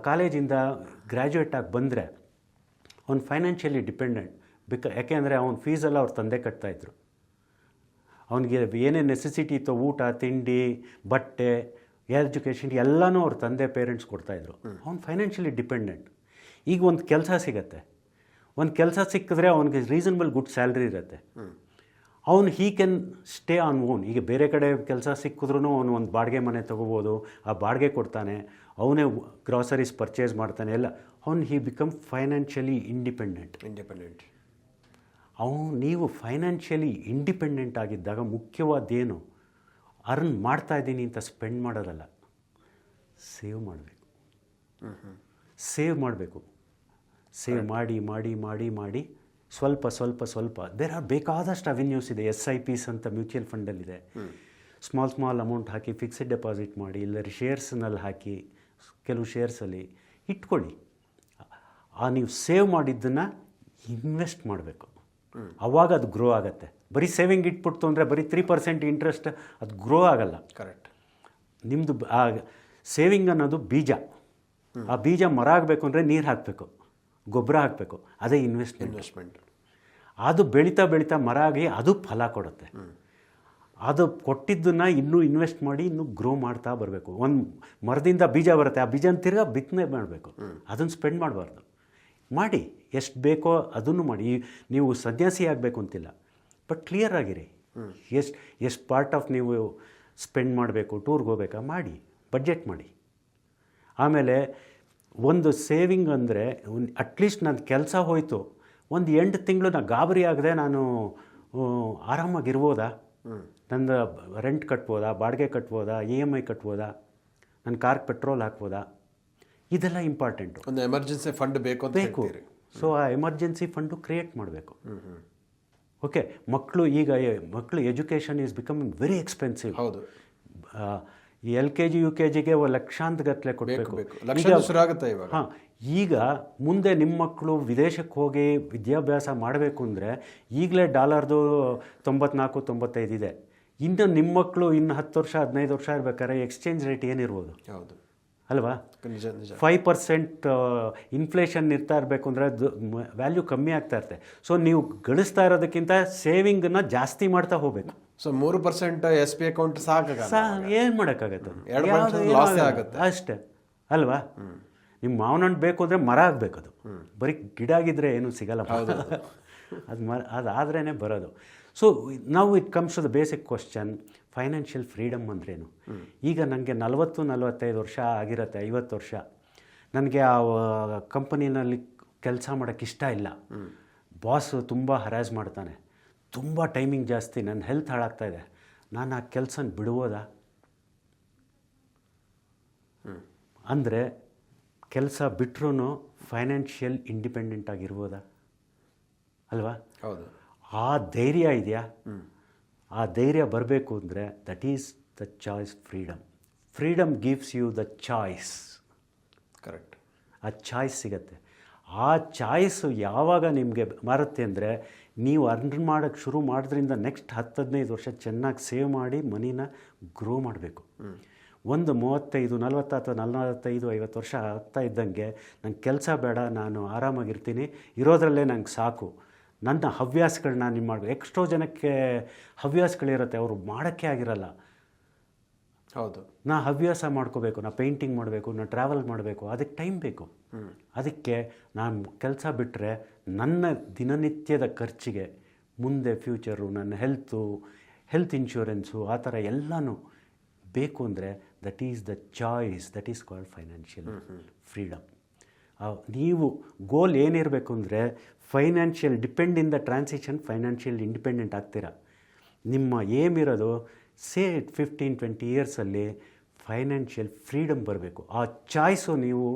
ಕಾಲೇಜಿಂದ ಗ್ರ್ಯಾಜುಯೇಟ್ ಆಗಿ ಬಂದರೆ ಅವ್ನು ಫೈನಾನ್ಷಿಯಲಿ ಡಿಪೆಂಡೆಂಟ್. ಯಾಕೆಂದರೆ ಅವ್ನ ಫೀಸೆಲ್ಲ ಅವ್ರ ತಂದೆ ಕಟ್ತಾಯಿದ್ರು. ಅವನಿಗೆ ಏನೇ ನೆಸೆಸಿಟಿ ಇತ್ತು, ಊಟ ತಿಂಡಿ ಬಟ್ಟೆ ಎಜುಕೇಷನ್ ಎಲ್ಲನೂ ಅವ್ರ ತಂದೆ ಪೇರೆಂಟ್ಸ್ ಕೊಡ್ತಾಯಿದ್ರು. ಅವ್ನು ಫೈನಾನ್ಷಿಯಲಿ ಡಿಪೆಂಡೆಂಟ್. ಈಗ ಒಂದು ಕೆಲಸ ಸಿಗತ್ತೆ, ಒಂದು ಕೆಲಸ ಸಿಕ್ಕಿದ್ರೆ ಅವ್ನಿಗೆ ರೀಸನಬಲ್ ಗುಡ್ ಸ್ಯಾಲ್ರಿ ಇರುತ್ತೆ, ಅವನು he can stay on own. ಈಗ ಬೇರೆ ಕಡೆ ಕೆಲಸ ಸಿಕ್ಕಿದ್ರೂ ಅವನು ಒಂದು ಬಾಡಿಗೆ ಮನೆ ತೊಗೋಬೋದು, ಆ ಬಾಡಿಗೆ ಕೊಡ್ತಾನೆ, ಅವನೇ ಗ್ರಾಸರೀಸ್ ಪರ್ಚೇಸ್ ಮಾಡ್ತಾನೆ ಎಲ್ಲ. ಅವ್ನು ಹಿ ಬಿಕಮ್ ಫೈನಾನ್ಷಿಯಲಿ ಇಂಡಿಪೆಂಡೆಂಟ್. ನೀವು ಫೈನಾನ್ಷಿಯಲಿ ಇಂಡಿಪೆಂಡೆಂಟ್ ಆಗಿದ್ದಾಗ ಮುಖ್ಯವಾದ್ದೇನು, ಅರ್ನ್ ಮಾಡ್ತಾಯಿದ್ದೀನಿ ಅಂತ ಸ್ಪೆಂಡ್ ಮಾಡೋದಲ್ಲ, ಸೇವ್ ಮಾಡಬೇಕು. ಸೇವ್ ಮಾಡಿ ಮಾಡಿ ಮಾಡಿ ಮಾಡಿ ಸ್ವಲ್ಪ ಸ್ವಲ್ಪ ಸ್ವಲ್ಪ ಬೇರೆ ಬೇಕಾದಷ್ಟು ಅವೆನ್ಯೂಸ್ ಇದೆ. SIPs ಅಂತ ಮ್ಯೂಚುವಲ್ ಫಂಡಲ್ಲಿದೆ. ಸ್ಮಾಲ್ ಅಮೌಂಟ್ ಹಾಕಿ ಫಿಕ್ಸ್ಡ್ ಡೆಪಾಸಿಟ್ ಮಾಡಿ, ಇಲ್ಲ ಶೇರ್ಸ್ನಲ್ಲಿ ಹಾಕಿ ಕೆಲವು ಶೇರ್ಸಲ್ಲಿ ಇಟ್ಕೊಳ್ಳಿ. ನೀವು ಸೇವ್ ಮಾಡಿದ್ದನ್ನು ಇನ್ವೆಸ್ಟ್ ಮಾಡಬೇಕು, ಆವಾಗ ಅದು ಗ್ರೋ ಆಗುತ್ತೆ. ಬರೀ ಸೇವಿಂಗ್ ಇಟ್ಬಿಡ್ತು ಅಂದರೆ ಬರೀ 3% ಇಂಟ್ರೆಸ್ಟ್, ಅದು ಗ್ರೋ ಆಗಲ್ಲ. ಕರೆಕ್ಟ್. ನಿಮ್ಮದು ಆ ಸೇವಿಂಗ್ ಅನ್ನೋದು ಬೀಜ. ಆ ಬೀಜ ಮರ ಆಗಬೇಕು ಅಂದರೆ ನೀರು ಹಾಕಬೇಕು, ಗೊಬ್ಬರ ಹಾಕಬೇಕು, ಅದೇ ಇನ್ವೆಸ್ಟ್ಮೆಂಟ್. ಅದು ಬೆಳೀತಾ ಬೆಳೀತಾ ಮರ ಆಗಿ ಅದು ಫಲ ಕೊಡುತ್ತೆ. ಅದು ಕೊಟ್ಟಿದ್ದನ್ನು ಇನ್ನೂ ಇನ್ವೆಸ್ಟ್ ಮಾಡಿ ಇನ್ನೂ ಗ್ರೋ ಮಾಡ್ತಾ ಬರಬೇಕು. ಒಂದು ಮರದಿಂದ ಬೀಜ ಬರುತ್ತೆ, ಆ ಬೀಜನ ತಿರ್ಗಾ ಬಿತ್ತನೆ ಮಾಡಬೇಕು, ಅದನ್ನು ಸ್ಪೆಂಡ್ ಮಾಡಬಾರ್ದು. ಮಾಡಿ, ಎಷ್ಟು ಬೇಕೋ ಅದನ್ನು ಮಾಡಿ. ನೀವು ಸನ್ಯಾಸಿ ಆಗಬೇಕು ಅಂತಿಲ್ಲ, ಬಟ್ ಕ್ಲಿಯರ್ ಆಗಿರಿ. ಎಷ್ಟು ಪಾರ್ಟ್ ಆಫ್ ನೀವು ಸ್ಪೆಂಡ್ ಮಾಡಬೇಕು, ಟೂರ್ಗೆ ಹೋಗ್ಬೇಕಾ ಮಾಡಿ, ಬಡ್ಜೆಟ್ ಮಾಡಿ. ಆಮೇಲೆ ಒಂದು ಸೇವಿಂಗ್ ಅಂದರೆ ಅಟ್ಲೀಸ್ಟ್ ನನ್ನ ಕೆಲಸ ಹೋಯಿತು, ಒಂದು 8 ತಿಂಗಳು ನಾನು ಗಾಬರಿ ಆಗದೆ ನಾನು ಆರಾಮಾಗಿರ್ಬೋದಾ? ನನ್ನ ರೆಂಟ್ ಕಟ್ಬೋದಾ, ಬಾಡಿಗೆ ಕಟ್ಬೋದಾ, EMI ಕಟ್ಬೋದಾ, ನನ್ನ ಕಾರ್ಗೆ ಪೆಟ್ರೋಲ್ ಹಾಕ್ಬೋದಾ? ಇದೆಲ್ಲ ಇಂಪಾರ್ಟೆಂಟು. ಒಂದು ಎಮರ್ಜೆನ್ಸಿ ಫಂಡ್ ಬೇಕು. ಸೊ ಆ ಎಮರ್ಜೆನ್ಸಿ ಫಂಡು ಕ್ರಿಯೇಟ್ ಮಾಡಬೇಕು. ಓಕೆ, ಮಕ್ಕಳು education is becoming very expensive. ಹೌದು. ಈ LKG UKGಗೆ ಲಕ್ಷಾಂತಗಟ್ಟಲೆ ಕೊಡಬೇಕು. ಹಾಂ, ಈಗ ಮುಂದೆ ನಿಮ್ಮ ಮಕ್ಕಳು ವಿದೇಶಕ್ಕೆ ಹೋಗಿ ವಿದ್ಯಾಭ್ಯಾಸ ಮಾಡಬೇಕು ಅಂದರೆ ಈಗಲೇ $ದು 94-95 ಇದೆ. ಇನ್ನು ನಿಮ್ಮ ಮಕ್ಕಳು ಇನ್ನು 10 ವರ್ಷ 15 ವರ್ಷ ಇರ್ಬೇಕಾದ್ರೆ ಎಕ್ಸ್ಚೇಂಜ್ ರೇಟ್ ಏನಿರ್ಬೋದು? ಹೌದು ಅಲ್ವಾ? 5% ಇನ್ಫ್ಲೇಷನ್ ಇರ್ತಾ ಇರಬೇಕು ಅಂದರೆ ವ್ಯಾಲ್ಯೂ ಕಮ್ಮಿ ಆಗ್ತಾ ಇರುತ್ತೆ. ಸೊ ನೀವು ಗಳಿಸ್ತಾ ಇರೋದಕ್ಕಿಂತ ಸೇವಿಂಗನ್ನು ಜಾಸ್ತಿ ಮಾಡ್ತಾ ಹೋಗಬೇಕು. ಸೊ 3% SP ಅಕೌಂಟ್ ಏನು ಮಾಡೋಕ್ಕಾಗತ್ತೆ? ಅಷ್ಟೇ ಅಲ್ವಾ? ನಿಮ್ಮ ಮಾವಿನ ಹಣ್ಣು ಬೇಕು ಅಂದರೆ ಮರ ಆಗಬೇಕದು. ಬರೀ ಗಿಡ ಆಗಿದ್ರೆ ಏನೂ ಸಿಗಲ್ಲ. ಅದಾದ್ರೇ ಬರೋದು. ಸೊ ನಾವು it comes to the basic question, financial freedom ಅಂದ್ರೇನು? ಈಗ ನನಗೆ 40-45 ವರ್ಷ ಆಗಿರುತ್ತೆ, 50 ವರ್ಷ. ನನಗೆ ಆ ಕಂಪನಿನಲ್ಲಿ ಕೆಲಸ ಮಾಡೋಕ್ಕೆ ಇಷ್ಟ ಇಲ್ಲ. ಬಾಸು ತುಂಬ ಹರಾಜ್ ಮಾಡ್ತಾನೆ, ತುಂಬ ಟೈಮಿಂಗ್ ಜಾಸ್ತಿ, ನನ್ನ ಹೆಲ್ತ್ ಹಾಳಾಗ್ತಾಯಿದೆ. ನಾನು ಆ ಕೆಲಸನ ಬಿಡ್ಬೋದಾ? ಅಂದರೆ ಕೆಲಸ ಬಿಟ್ಟರೂ ಫೈನಾನ್ಷಿಯಲ್ ಇಂಡಿಪೆಂಡೆಂಟ್ ಆಗಿರ್ಬೋದಾ? ಅಲ್ವಾ? ಹೌದು. ಆ ಧೈರ್ಯ ಇದೆಯಾ? ಆ ಧೈರ್ಯ ಬರಬೇಕು ಅಂದರೆ that is the choice. Freedom gives you the choice. Correct. ಆ ಚಾಯ್ಸ್ ಸಿಗತ್ತೆ. ಆ ಚಾಯ್ಸು ಯಾವಾಗ ನಿಮಗೆ ಮಾರುತ್ತೆ ಅಂದರೆ ನೀವು ಅರ್ನ್ ಮಾಡೋಕ್ಕೆ ಶುರು ಮಾಡೋದ್ರಿಂದ ನೆಕ್ಸ್ಟ್ 10-15 ವರ್ಷ ಚೆನ್ನಾಗಿ ಸೇವ್ ಮಾಡಿ ಮನಿನ ಗ್ರೋ ಮಾಡಬೇಕು. ಒಂದು 35-40 ಅಥವಾ 45-50 ವರ್ಷ ಆಗ್ತಾ ಇದ್ದಂಗೆ ನಂಗೆ ಕೆಲಸ ಬೇಡ, ನಾನು ಆರಾಮಾಗಿರ್ತೀನಿ, ಇರೋದ್ರಲ್ಲೇ ನಂಗೆ ಸಾಕು, ನನ್ನ ಹವ್ಯಾಸಗಳನ್ನ ನೀವು ಮಾಡಬೇಕು. ಎಷ್ಟೋ ಜನಕ್ಕೆ ಹವ್ಯಾಸಗಳಿರುತ್ತೆ, ಅವರು ಮಾಡೋಕ್ಕೆ ಆಗಿರಲ್ಲ. ಹೌದು. ನಾ ಹವ್ಯಾಸ ಮಾಡ್ಕೋಬೇಕು, ನಾ ಪೇಂಟಿಂಗ್ ಮಾಡಬೇಕು, ನಾ ಟ್ರಾವೆಲ್ ಮಾಡಬೇಕು, ಅದಕ್ಕೆ ಟೈಮ್ ಬೇಕು. ಅದಕ್ಕೆ ನಾನು ಕೆಲಸ ಬಿಟ್ಟರೆ ನನ್ನ ದಿನನಿತ್ಯದ ಖರ್ಚಿಗೆ ಮುಂದೆ ಫ್ಯೂಚರು, ನನ್ನ ಹೆಲ್ತ್ ಇನ್ಶೂರೆನ್ಸು, ಆ ಥರ ಎಲ್ಲನೂ ಬೇಕು ಅಂದರೆ that is the choice. That is called financial freedom. ನೀವು ಗೋಲ್ ಏನಿರಬೇಕು ಅಂದರೆ financial in the transition financial independent ಆಗ್ತೀರಾ. ನಿಮ್ಮ ಏಮ್ ಇರೋದು ಸೇ 15-20 ಇಯರ್ಸಲ್ಲಿ ಫೈನಾನ್ಷಿಯಲ್ ಫ್ರೀಡಮ್ ಬರಬೇಕು. ಆ ಚಾಯ್ಸು ನೀವು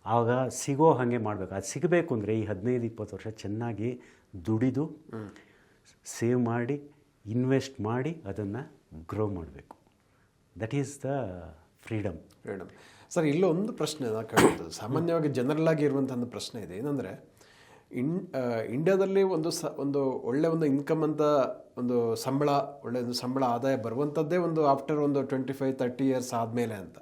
ಆಗ ಸಿಗೋ ಹಾಗೆ ಮಾಡಬೇಕು. ಅದು ಸಿಗಬೇಕು ಅಂದರೆ ಈ 15-20 ವರ್ಷ ಚೆನ್ನಾಗಿ ದುಡಿದು ಸೇವ್ ಮಾಡಿ ಇನ್ವೆಸ್ಟ್ ಮಾಡಿ ಅದನ್ನು ಗ್ರೋ ಮಾಡಬೇಕು. That is the freedom. Sir, ಇಲ್ಲೊಂದು ಪ್ರಶ್ನೆ ಕೇಳೋದು ಸಾಮಾನ್ಯವಾಗಿ ಜನರಲ್ ಆಗಿ ಇರುವಂಥ ಒಂದು ಪ್ರಶ್ನೆ ಇದೆ. ಏನಂದರೆ ಇಂಡಿಯಾದಲ್ಲಿ ಒಂದು ಒಳ್ಳೆ ಒಂದು ಇನ್ಕಮ್ ಅಂತ ಒಂದು ಸಂಬಳ, ಒಳ್ಳೆಯ ಒಂದು ಸಂಬಳ ಆದಾಯ ಬರುವಂಥದ್ದೇ ಒಂದು ಆಫ್ಟರ್ ಒಂದು 25-30 ಇಯರ್ಸ್ ಆದಮೇಲೆ ಅಂತ.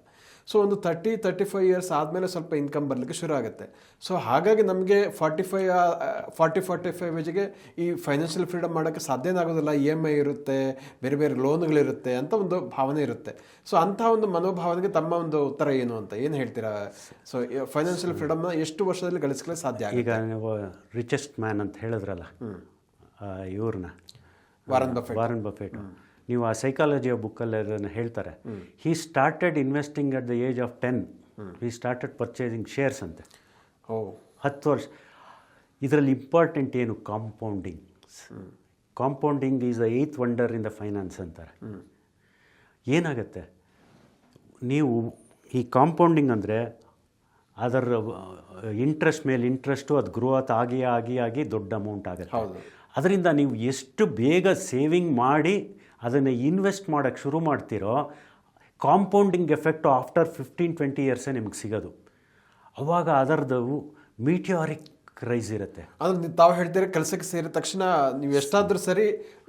ಸೊ ಒಂದು 30-35 ಇಯರ್ಸ್ ಆದಮೇಲೆ ಸ್ವಲ್ಪ ಇನ್ಕಮ್ ಬರಲಿಕ್ಕೆ ಶುರು ಆಗುತ್ತೆ. ಸೊ ಹಾಗಾಗಿ ನಮಗೆ 40-45 ಏಜಿಗೆ ಈ ಫೈನಾನ್ಷಿಯಲ್ ಫ್ರೀಡಮ್ ಮಾಡೋಕ್ಕೆ ಸಾಧ್ಯನೇ ಆಗೋದಿಲ್ಲ. EMI ಇರುತ್ತೆ, ಬೇರೆ ಬೇರೆ ಲೋನ್ಗಳಿರುತ್ತೆ ಅಂತ ಒಂದು ಭಾವನೆ ಇರುತ್ತೆ. ಸೊ ಅಂಥ ಒಂದು ಮನೋಭಾವನೆಗೆ ತಮ್ಮ ಒಂದು ಉತ್ತರ ಏನು ಅಂತ ಏನು ಹೇಳ್ತೀರಾ? ಸೊ ಫೈನಾನ್ಷಿಯಲ್ ಫ್ರೀಡಮ್ನ ಎಷ್ಟು ವರ್ಷದಲ್ಲಿ ಗಳಿಸ್ಲಿಕ್ಕೆ ಸಾಧ್ಯ? ಈಗ ನೀವು ರಿಚೆಸ್ಟ್ ಮ್ಯಾನ್ ಅಂತ ಹೇಳಿದ್ರಲ್ಲ, ಇವ್ರನ್ನ ವಾರನ್ ಬಫೆಟ್, ನೀವು ಆ ಸೈಕಾಲಜಿಯ ಬುಕ್ಕಲ್ಲಿ ಅದನ್ನು ಹೇಳ್ತಾರೆ. He started investing at the age of 10. He started purchasing shares ಅಂತೆ. 10 ವರ್ಷ. ಇದರಲ್ಲಿ ಇಂಪಾರ್ಟೆಂಟ್ ಏನು? Compounding. Compounding is the 8th wonder in the finance ಅಂತಾರೆ. ಏನಾಗುತ್ತೆ, ನೀವು ಈ ಕಾಂಪೌಂಡಿಂಗ್ ಅಂದರೆ ಅದರ ಇಂಟ್ರೆಸ್ಟ್ ಮೇಲೆ ಇಂಟ್ರೆಸ್ಟು ಅದು ಗ್ರೋತ್ ಆಗಿ ದೊಡ್ಡ ಅಮೌಂಟ್ ಆಗುತ್ತೆ. ಅದರಿಂದ ನೀವು ಎಷ್ಟು ಬೇಗ ಸೇವಿಂಗ್ ಮಾಡಿ ಅದನ್ನು ಇನ್ವೆಸ್ಟ್ ಮಾಡೋಕ್ಕೆ ಶುರು ಮಾಡ್ತೀರೋ, ಕಾಂಪೌಂಡಿಂಗ್ ಎಫೆಕ್ಟು ಆಫ್ಟರ್ 15-20 ಇಯರ್ಸೇ ನಿಮಗೆ ಸಿಗೋದು. ಅವಾಗ ಅದರದ್ದು ಮೀಟಿಯಾರಿಕ್ ರೈಸ್ ಇರುತ್ತೆ. ಅಂದ್ರೆ ತಾವು ಹೇಳ್ತೀರಾ ಕೆಲಸಕ್ಕೆ ಸೇರಿದ ತಕ್ಷಣ ನೀವು ಎಷ್ಟಾದರೂ ಸರಿ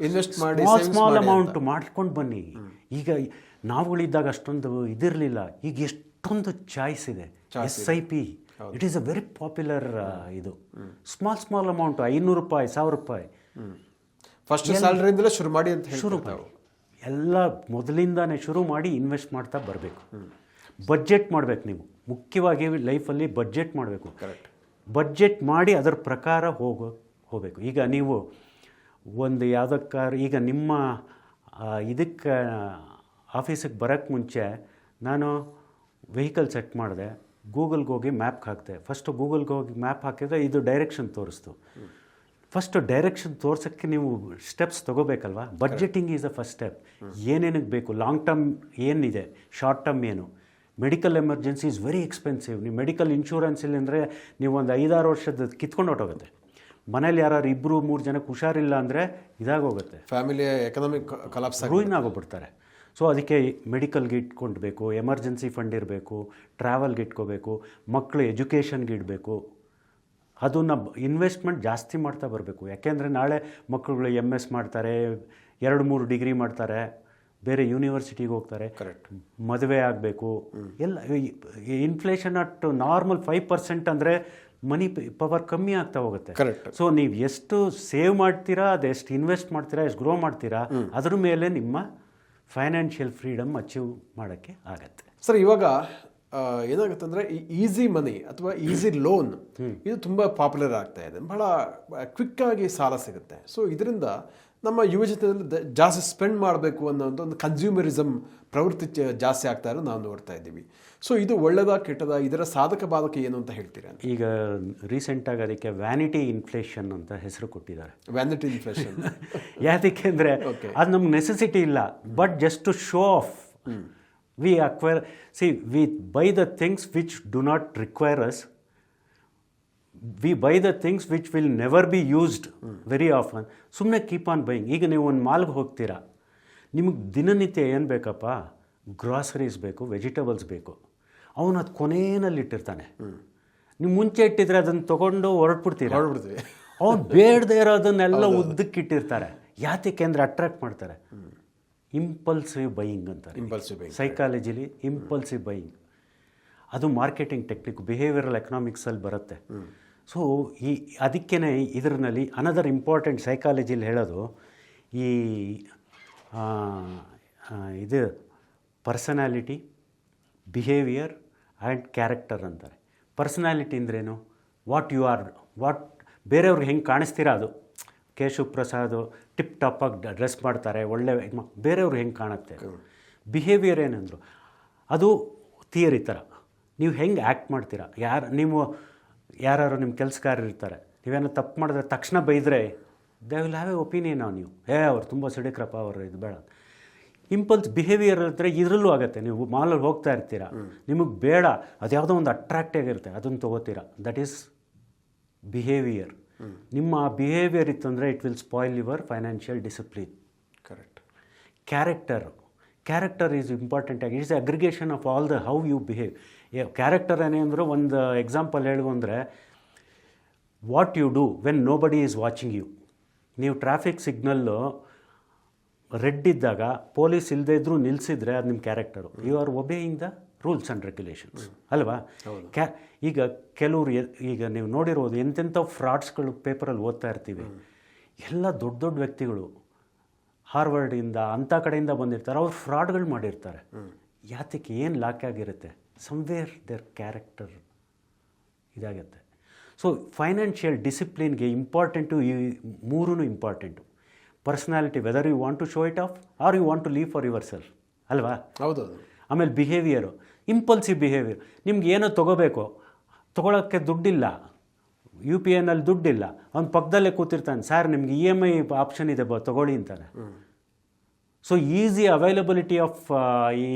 ಇನ್ವೆಸ್ಟ್ ಮಾಡಿ ಸ್ಮಾಲ್ ಅಮೌಂಟ್ ಮಾಡ್ಕೊಂಡು ಬನ್ನಿ. ಈಗ ನಾವುಗಳಿದ್ದಾಗ ಅಷ್ಟೊಂದು ಇದಿರಲಿಲ್ಲ, ಈಗ ಎಷ್ಟೊಂದು ಚಾಯ್ಸ್ ಇದೆ. SIP, it is a very popular. ಇದು ಸ್ಮಾಲ್ ಅಮೌಂಟು, 500 ರೂಪಾಯಿ, 1000 ರೂಪಾಯಿ ಫಸ್ಟ್ ಸ್ಯಾಲರಿಯಿಂದಲೇ ಶುರು ಮಾಡಿ ಅಂತ ಶುರು ಮಾಡಿ, ಎಲ್ಲ ಮೊದಲಿಂದಾನೇ ಶುರು ಮಾಡಿ ಇನ್ವೆಸ್ಟ್ ಮಾಡ್ತಾ ಬರಬೇಕು. ಬಡ್ಜೆಟ್ ಮಾಡಬೇಕು. ನೀವು ಮುಖ್ಯವಾಗಿ ಲೈಫಲ್ಲಿ ಬಡ್ಜೆಟ್ ಮಾಡಬೇಕು. ಬಡ್ಜೆಟ್ ಮಾಡಿ ಅದರ ಪ್ರಕಾರ ಹೋಗಬೇಕು. ಈಗ ನೀವು ಒಂದು ಯಾವುದಕ್ಕಾರು, ಈಗ ನಿಮ್ಮ ಇದಕ್ಕೆ ಆಫೀಸಿಗೆ ಬರೋಕ್ಕೆ ಮುಂಚೆ ನಾನು ವೆಹಿಕಲ್ ಸೆಟ್ ಮಾಡಿದೆ, ಗೂಗಲ್ಗೆ ಹೋಗಿ ಮ್ಯಾಪ್ ಹಾಕಿದೆ. ಫಸ್ಟು ಗೂಗಲ್ಗೆ ಹೋಗಿ ಮ್ಯಾಪ್ ಹಾಕಿದ್ರೆ ಇದು ಡೈರೆಕ್ಷನ್ ತೋರಿಸ್ತು. ಫಸ್ಟು ಡೈರೆಕ್ಷನ್ ತೋರ್ಸೋಕ್ಕೆ ನೀವು ಸ್ಟೆಪ್ಸ್ ತೊಗೋಬೇಕಲ್ವ. Budgeting is a first step. ಏನೇನಕ್ಕೆ ಬೇಕು, ಲಾಂಗ್ ಟರ್ಮ್ ಏನಿದೆ, ಶಾರ್ಟ್ ಟರ್ಮ್ ಏನು. Medical emergency is very expensive. ನೀವು ಮೆಡಿಕಲ್ ಇನ್ಶೂರೆನ್ಸ್ ಇಲ್ಲ ಅಂದರೆ ನೀವು ಒಂದು 5-6 ವರ್ಷದ ಕಿತ್ಕೊಂಡು ಹೊಟ್ಟೋಗುತ್ತೆ. ಮನೇಲಿ ಯಾರು 2-3 ಜನಕ್ಕೆ ಹುಷಾರಿಲ್ಲ ಅಂದರೆ ಇದಾಗೋಗುತ್ತೆ, ಫ್ಯಾಮಿಲಿ ಎಕನಾಮಿಕ್ ಕಲಾಪ್ಸ್ ರೂಯಿನ್ ಆಗೋಗ್ಬಿಡ್ತಾರೆ. ಸೊ ಅದಕ್ಕೆ ಮೆಡಿಕಲ್ಗೆ ಇಟ್ಕೊಳ್ಬೇಕು, ಎಮರ್ಜೆನ್ಸಿ ಫಂಡ್ ಇರಬೇಕು, ಟ್ರಾವೆಲ್ಗೆ ಇಟ್ಕೋಬೇಕು, ಮಕ್ಕಳು ಎಜುಕೇಷನ್ಗೆ ಇಡಬೇಕು. ಅದನ್ನು ಇನ್ವೆಸ್ಟ್ಮೆಂಟ್ ಜಾಸ್ತಿ ಮಾಡ್ತಾ ಬರಬೇಕು. ಯಾಕೆಂದರೆ ನಾಳೆ ಮಕ್ಕಳುಗಳು MS ಮಾಡ್ತಾರೆ, 2-3 ಡಿಗ್ರಿ ಮಾಡ್ತಾರೆ, ಬೇರೆ ಯೂನಿವರ್ಸಿಟಿಗೆ ಹೋಗ್ತಾರೆ, ಮದುವೆ ಆಗಬೇಕು. ಎಲ್ಲ ಇನ್ಫ್ಲೇಷನ್ ಅಟ್ ನಾರ್ಮಲ್ 5% ಅಂದರೆ ಮನಿ ಪವರ್ ಕಮ್ಮಿ ಆಗ್ತಾ ಹೋಗುತ್ತೆ. ಸೊ ನೀವು ಎಷ್ಟು ಸೇವ್ ಮಾಡ್ತೀರಾ, ಅದೆಷ್ಟು ಇನ್ವೆಸ್ಟ್ ಮಾಡ್ತೀರಾ, ಎಷ್ಟು ಗ್ರೋ ಮಾಡ್ತೀರಾ, ಅದ್ರ ಮೇಲೆ ನಿಮ್ಮ ಫೈನಾನ್ಷಿಯಲ್ ಫ್ರೀಡಮ್ ಅಚೀವ್ ಮಾಡೋಕ್ಕೆ ಆಗತ್ತೆ. ಸರ್, ಇವಾಗ ಏನಾಗುತ್ತೆ ಅಂದರೆ ಈ ಈಸಿ ಮನಿ ಅಥವಾ ಈಸಿ ಲೋನ್ ಇದು ತುಂಬ ಪಾಪ್ಯುಲರ್ ಆಗ್ತಾ ಇದೆ. ಬಹಳ ಕ್ವಿಕ್ಕಾಗಿ ಸಾಲ ಸಿಗುತ್ತೆ. ಸೊ ಇದರಿಂದ ನಮ್ಮ ಯುವಜನತೆಯಲ್ಲಿ ಜಾಸ್ತಿ ಸ್ಪೆಂಡ್ ಮಾಡಬೇಕು ಅನ್ನೋ ಒಂದು ಕನ್ಸ್ಯೂಮರಿಸಮ್ ಪ್ರವೃತ್ತಿ ಜಾಸ್ತಿ ಆಗ್ತಾ ಇರೋದು ನಾವು ನೋಡ್ತಾ ಇದ್ದೀವಿ. ಸೊ ಇದು ಒಳ್ಳೆಯದ ಕೆಟ್ಟದ, ಇದರ ಸಾಧಕ ಬಾಧಕ ಏನು ಅಂತ ಹೇಳ್ತೀರಾ? ಈಗ ರೀಸೆಂಟಾಗಿ ಅದಕ್ಕೆ ವ್ಯಾನಿಟಿ ಇನ್ಫ್ಲೇಷನ್ ಅಂತ ಹೆಸರು ಕೊಟ್ಟಿದ್ದಾರೆ. ವ್ಯಾನಿಟಿ ಇನ್ಫ್ಲೇಷನ್ ಯಾಕೆ ಅಂದರೆ ಅದು ನಮ್ಗೆ ನೆಸೆಸಿಟಿ ಇಲ್ಲ, but just to show off. We acquire, see, we buy the things which do not require us. We buy the things which will never be used very often. ಸುಮ್ಮನೆ ಕೀಪ್ ಆನ್ ಬೈಯಿಂಗ್. ಈಗ ನೀವು ಒಂದು ಮಾಲ್ಗೆ ಹೋಗ್ತೀರಾ, ನಿಮಗೆ ದಿನನಿತ್ಯ ಏನು ಬೇಕಪ್ಪ, ಗ್ರಾಸರೀಸ್ ಬೇಕು, ವೆಜಿಟೇಬಲ್ಸ್ ಬೇಕು. ಅವನು ಅದು ಕೊನೆಯಲ್ಲಿ ಇಟ್ಟಿರ್ತಾನೆ. ನೀವು ಮುಂಚೆ ಇಟ್ಟಿದ್ರೆ ಅದನ್ನು ತೊಗೊಂಡು ಹೊರಟ್ಬಿಡ್ತೀವಿ. ಅವ್ನು ಬೇಡದೇ ಇರೋದನ್ನೆಲ್ಲ ಉದ್ದಕ್ಕಿಟ್ಟಿರ್ತಾರೆ. ಯಾತಕ್ಕೆ ಅಂದರೆ ಅಟ್ರಾಕ್ಟ್ ಮಾಡ್ತಾರೆ. ಇಂಪಲ್ಸಿವ್ ಬೈಯಿಂಗ್ ಅಂತಾರೆ ಸೈಕಾಲಜಿಲಿ. ಇಂಪಲ್ಸಿವ್ ಬೈಯಿಂಗ್ ಅದು ಮಾರ್ಕೆಟಿಂಗ್ ಟೆಕ್ನಿಕ್, ಬಿಹೇವಿಯರಲ್ ಎಕನಾಮಿಕ್ಸಲ್ಲಿ ಬರುತ್ತೆ. ಸೊ ಅದಕ್ಕೇ ಇದರಲ್ಲಿ ಅನದರ್ ಇಂಪಾರ್ಟೆಂಟ್ ಸೈಕಾಲಜಿಲಿ ಹೇಳೋದು ಈ ಇದು ಪರ್ಸನಾಲಿಟಿ, ಬಿಹೇವಿಯರ್ ಆ್ಯಂಡ್ ಕ್ಯಾರೆಕ್ಟರ್ ಅಂತಾರೆ. ಪರ್ಸನಾಲಿಟಿ ಅಂದ್ರೇನು? ವಾಟ್ ಯು ಆರ್, ವಾಟ್ ಬೇರೆಯವ್ರಿಗೆ ಹೆಂಗೆ ಕಾಣಿಸ್ತೀರಾ ಅದು. ಕೇಶವ್ ಪ್ರಸಾದ್ ಟಿಪ್ ಟಾಪಾಗಿ ಡ್ರೆಸ್ ಮಾಡ್ತಾರೆ, ಒಳ್ಳೆ ಬೇರೆಯವ್ರು ಹೆಂಗೆ ಕಾಣುತ್ತೆ. ಬಿಹೇವಿಯರ್ ಏನಂದರು, ಅದು ಥಿಯರಿ ಥರ. ನೀವು ಹೆಂಗೆ ಆ್ಯಕ್ಟ್ ಮಾಡ್ತೀರಾ. ನೀವು ಯಾರು ನಿಮ್ಮ ಕೆಲಸಗಾರರು ಇರ್ತಾರೆ, ನೀವೇನೋ ತಪ್ಪು ಮಾಡಿದ್ರೆ ತಕ್ಷಣ ಬೈದರೆ they will have a opinion on ನೀವು. ಅವ್ರು ತುಂಬ ಸಿಡಿಕ್ರಪ್ಪ, ಅವರು ಇದು ಬೇಡ. ಇಂಪಲ್ಸ್ ಬಿಹೇವಿಯರ್ ಇರ್ತಾರೆ. ಇದರಲ್ಲೂ ಆಗುತ್ತೆ. ನೀವು ಮಾಲಲ್ಲಿ ಹೋಗ್ತಾ ಇರ್ತೀರಾ, ನಿಮಗೆ ಬೇಡ, ಅದು ಯಾವುದೋ ಒಂದು ಅಟ್ರಾಕ್ಟ್ ಆಗಿರುತ್ತೆ, ಅದನ್ನು ತೊಗೋತೀರಾ. That is behaviour. ನಿಮ್ಮ ಬಿಹೇವಿಯರ್ ಇತ್ತಂದರೆ it will spoil your financial discipline. Correct. Character is important ಆಗಿ. It's aggregation of all the how you behave. Character ಏನೆಂದರೆ, ಒಂದು ಎಕ್ಸಾಂಪಲ್ ಹೇಳುವ ಅಂದರೆ, what you do when nobody is watching you. ನೀವು ಟ್ರಾಫಿಕ್ ಸಿಗ್ನಲ್ಲು ರೆಡ್ ಇದ್ದಾಗ ಪೊಲೀಸ್ ಇಲ್ಲದೇ ಇದ್ರೂ ನಿಲ್ಲಿಸಿದ್ರೆ ಅದು ನಿಮ್ಮ character. You are obeying the rules and regulations ಅಲ್ವಾ. ಈಗ ಕೆಲವರು ಈಗ ನೀವು ನೋಡಿರೋದು ಎಂತೆಂಥ ಫ್ರಾಡ್ಸ್ಗಳು ಪೇಪರಲ್ಲಿ ಓದ್ತಾ ಇರ್ತೀವಿ. ಎಲ್ಲ ದೊಡ್ಡ ದೊಡ್ಡ ವ್ಯಕ್ತಿಗಳು ಹಾರ್ವರ್ಡಿಂದ ಅಂಥ ಕಡೆಯಿಂದ ಬಂದಿರ್ತಾರೆ, ಅವ್ರು ಫ್ರಾಡ್ಗಳು ಮಾಡಿರ್ತಾರೆ. ಯಾತಕ್ಕೆ ಏನು ಲಾಕ್ ಆಗಿರುತ್ತೆ? ಸಮ್ವೇರ್ ದೇರ್ ಕ್ಯಾರೆಕ್ಟರ್ ಇದಾಗುತ್ತೆ. ಸೊ ಫೈನಾನ್ಷಿಯಲ್ ಡಿಸಿಪ್ಲಿನ್ಗೆ ಇಂಪಾರ್ಟೆಂಟು ಈ ಮೂರೂ important. Personality, whether you want to show it off or you want to live for yourself ಅಲ್ವಾ. ಹೌದು. ಆಮೇಲೆ ಬಿಹೇವಿಯರು, ಇಂಪಲ್ಸಿವ್ ಬಿಹೇವಿಯರ್. ನಿಮ್ಗೆ ಏನೋ ತೊಗೋಬೇಕು, ತೊಗೊಳಕ್ಕೆ ದುಡ್ಡಿಲ್ಲ, UPIನಲ್ಲಿ ದುಡ್ಡಿಲ್ಲ, ಅವ್ನು ಪಕ್ಕದಲ್ಲೇ ಕೂತಿರ್ತಾನೆ, ಸರ್ ನಿಮ್ಗೆ EMI ಆಪ್ಷನ್ ಇದೆ ತೊಗೊಳ್ಳಿ ಅಂತಾನೆ. ಸೊ ಈಸಿ ಅವೈಲಬಿಲಿಟಿ ಆಫ್ ಈ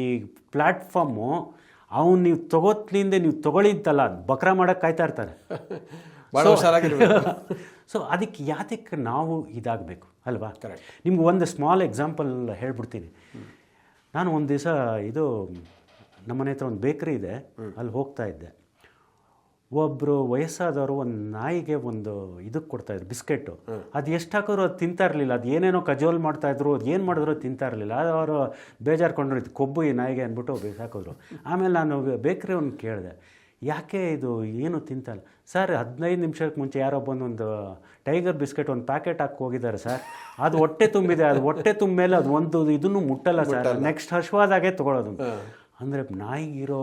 ಪ್ಲ್ಯಾಟ್ಫಾರ್ಮು, ಅವ್ನು ನೀವು ತೊಗೋತ್ಲಿಂದ ನೀವು ತೊಗೊಳ್ಳಿ ಅಂತಲ್ಲ, ಬಕ್ರ ಮಾಡೋಕ್ಕೆ ಕಾಯ್ತಾ ಇರ್ತಾರೆ. ಸೊ ಅದಕ್ಕೆ ಯಾತಕ್ಕೆ ನಾವು ಇದಾಗಬೇಕು ಅಲ್ವಾ. ನಿಮ್ಗೆ ಒಂದು ಸ್ಮಾಲ್ ಎಕ್ಸಾಂಪಲ್ ಹೇಳ್ಬಿಡ್ತೀನಿ. ನಾನು ಒಂದು ದಿವಸ ಇದು ನಮ್ಮನೆ ಹತ್ರ ಒಂದು ಬೇಕ್ರಿ ಇದೆ, ಅಲ್ಲಿ ಹೋಗ್ತಾ ಇದ್ದೆ. ಒಬ್ಬರು ವಯಸ್ಸಾದವರು ಒಂದು ನಾಯಿಗೆ ಒಂದು ಇದಕ್ಕೆ ಕೊಡ್ತಾಯಿದ್ರು ಬಿಸ್ಕೆಟು. ಅದು ಎಷ್ಟು ಹಾಕಿದ್ರು ಅದು ತಿಂತಾ ಇರಲಿಲ್ಲ. ಅದು ಏನೇನೋ ಕಜೋಲ್ ಮಾಡ್ತಾಯಿದ್ರು, ಅದು ಏನು ಮಾಡಿದ್ರು ತಿಂತಾ ಇರಲಿಲ್ಲ. ಅದು ಅವರು ಬೇಜಾರ್ಕೊಂಡ್ರು, ಇದು ಕೊಬ್ಬು ಈ ನಾಯಿಗೆ ಅಂದ್ಬಿಟ್ಟು ಬಿಸಾಕಿದ್ರು. ಆಮೇಲೆ ನಾನು ಬೇಕ್ರಿ ಅವ್ನು ಕೇಳಿದೆ, ಯಾಕೆ ಇದು ಏನು ತಿಂತಲ್ಲ? ಸರ್ 15 ನಿಮಿಷಕ್ಕೆ ಮುಂಚೆ ಯಾರೋ ಬಂದು ಒಂದು ಟೈಗರ್ ಬಿಸ್ಕೆಟ್ ಒಂದು ಪ್ಯಾಕೆಟ್ ಹಾಕಿ ಹೋಗಿದ್ದಾರೆ ಸರ್, ಅದು ಹೊಟ್ಟೆ ತುಂಬಿದೆ, ಅದು ಹೊಟ್ಟೆ ತುಂಬ ಮೇಲೆ ಅದು ಒಂದು ಇದನ್ನು ಮುಟ್ಟಲ್ಲ ಸರ್, ನೆಕ್ಸ್ಟ್ ಹಶ್ವಾದಾಗೆ ತೊಗೊಳೋದು. ಅಂದರೆ ನಾಯಿಗಿರೋ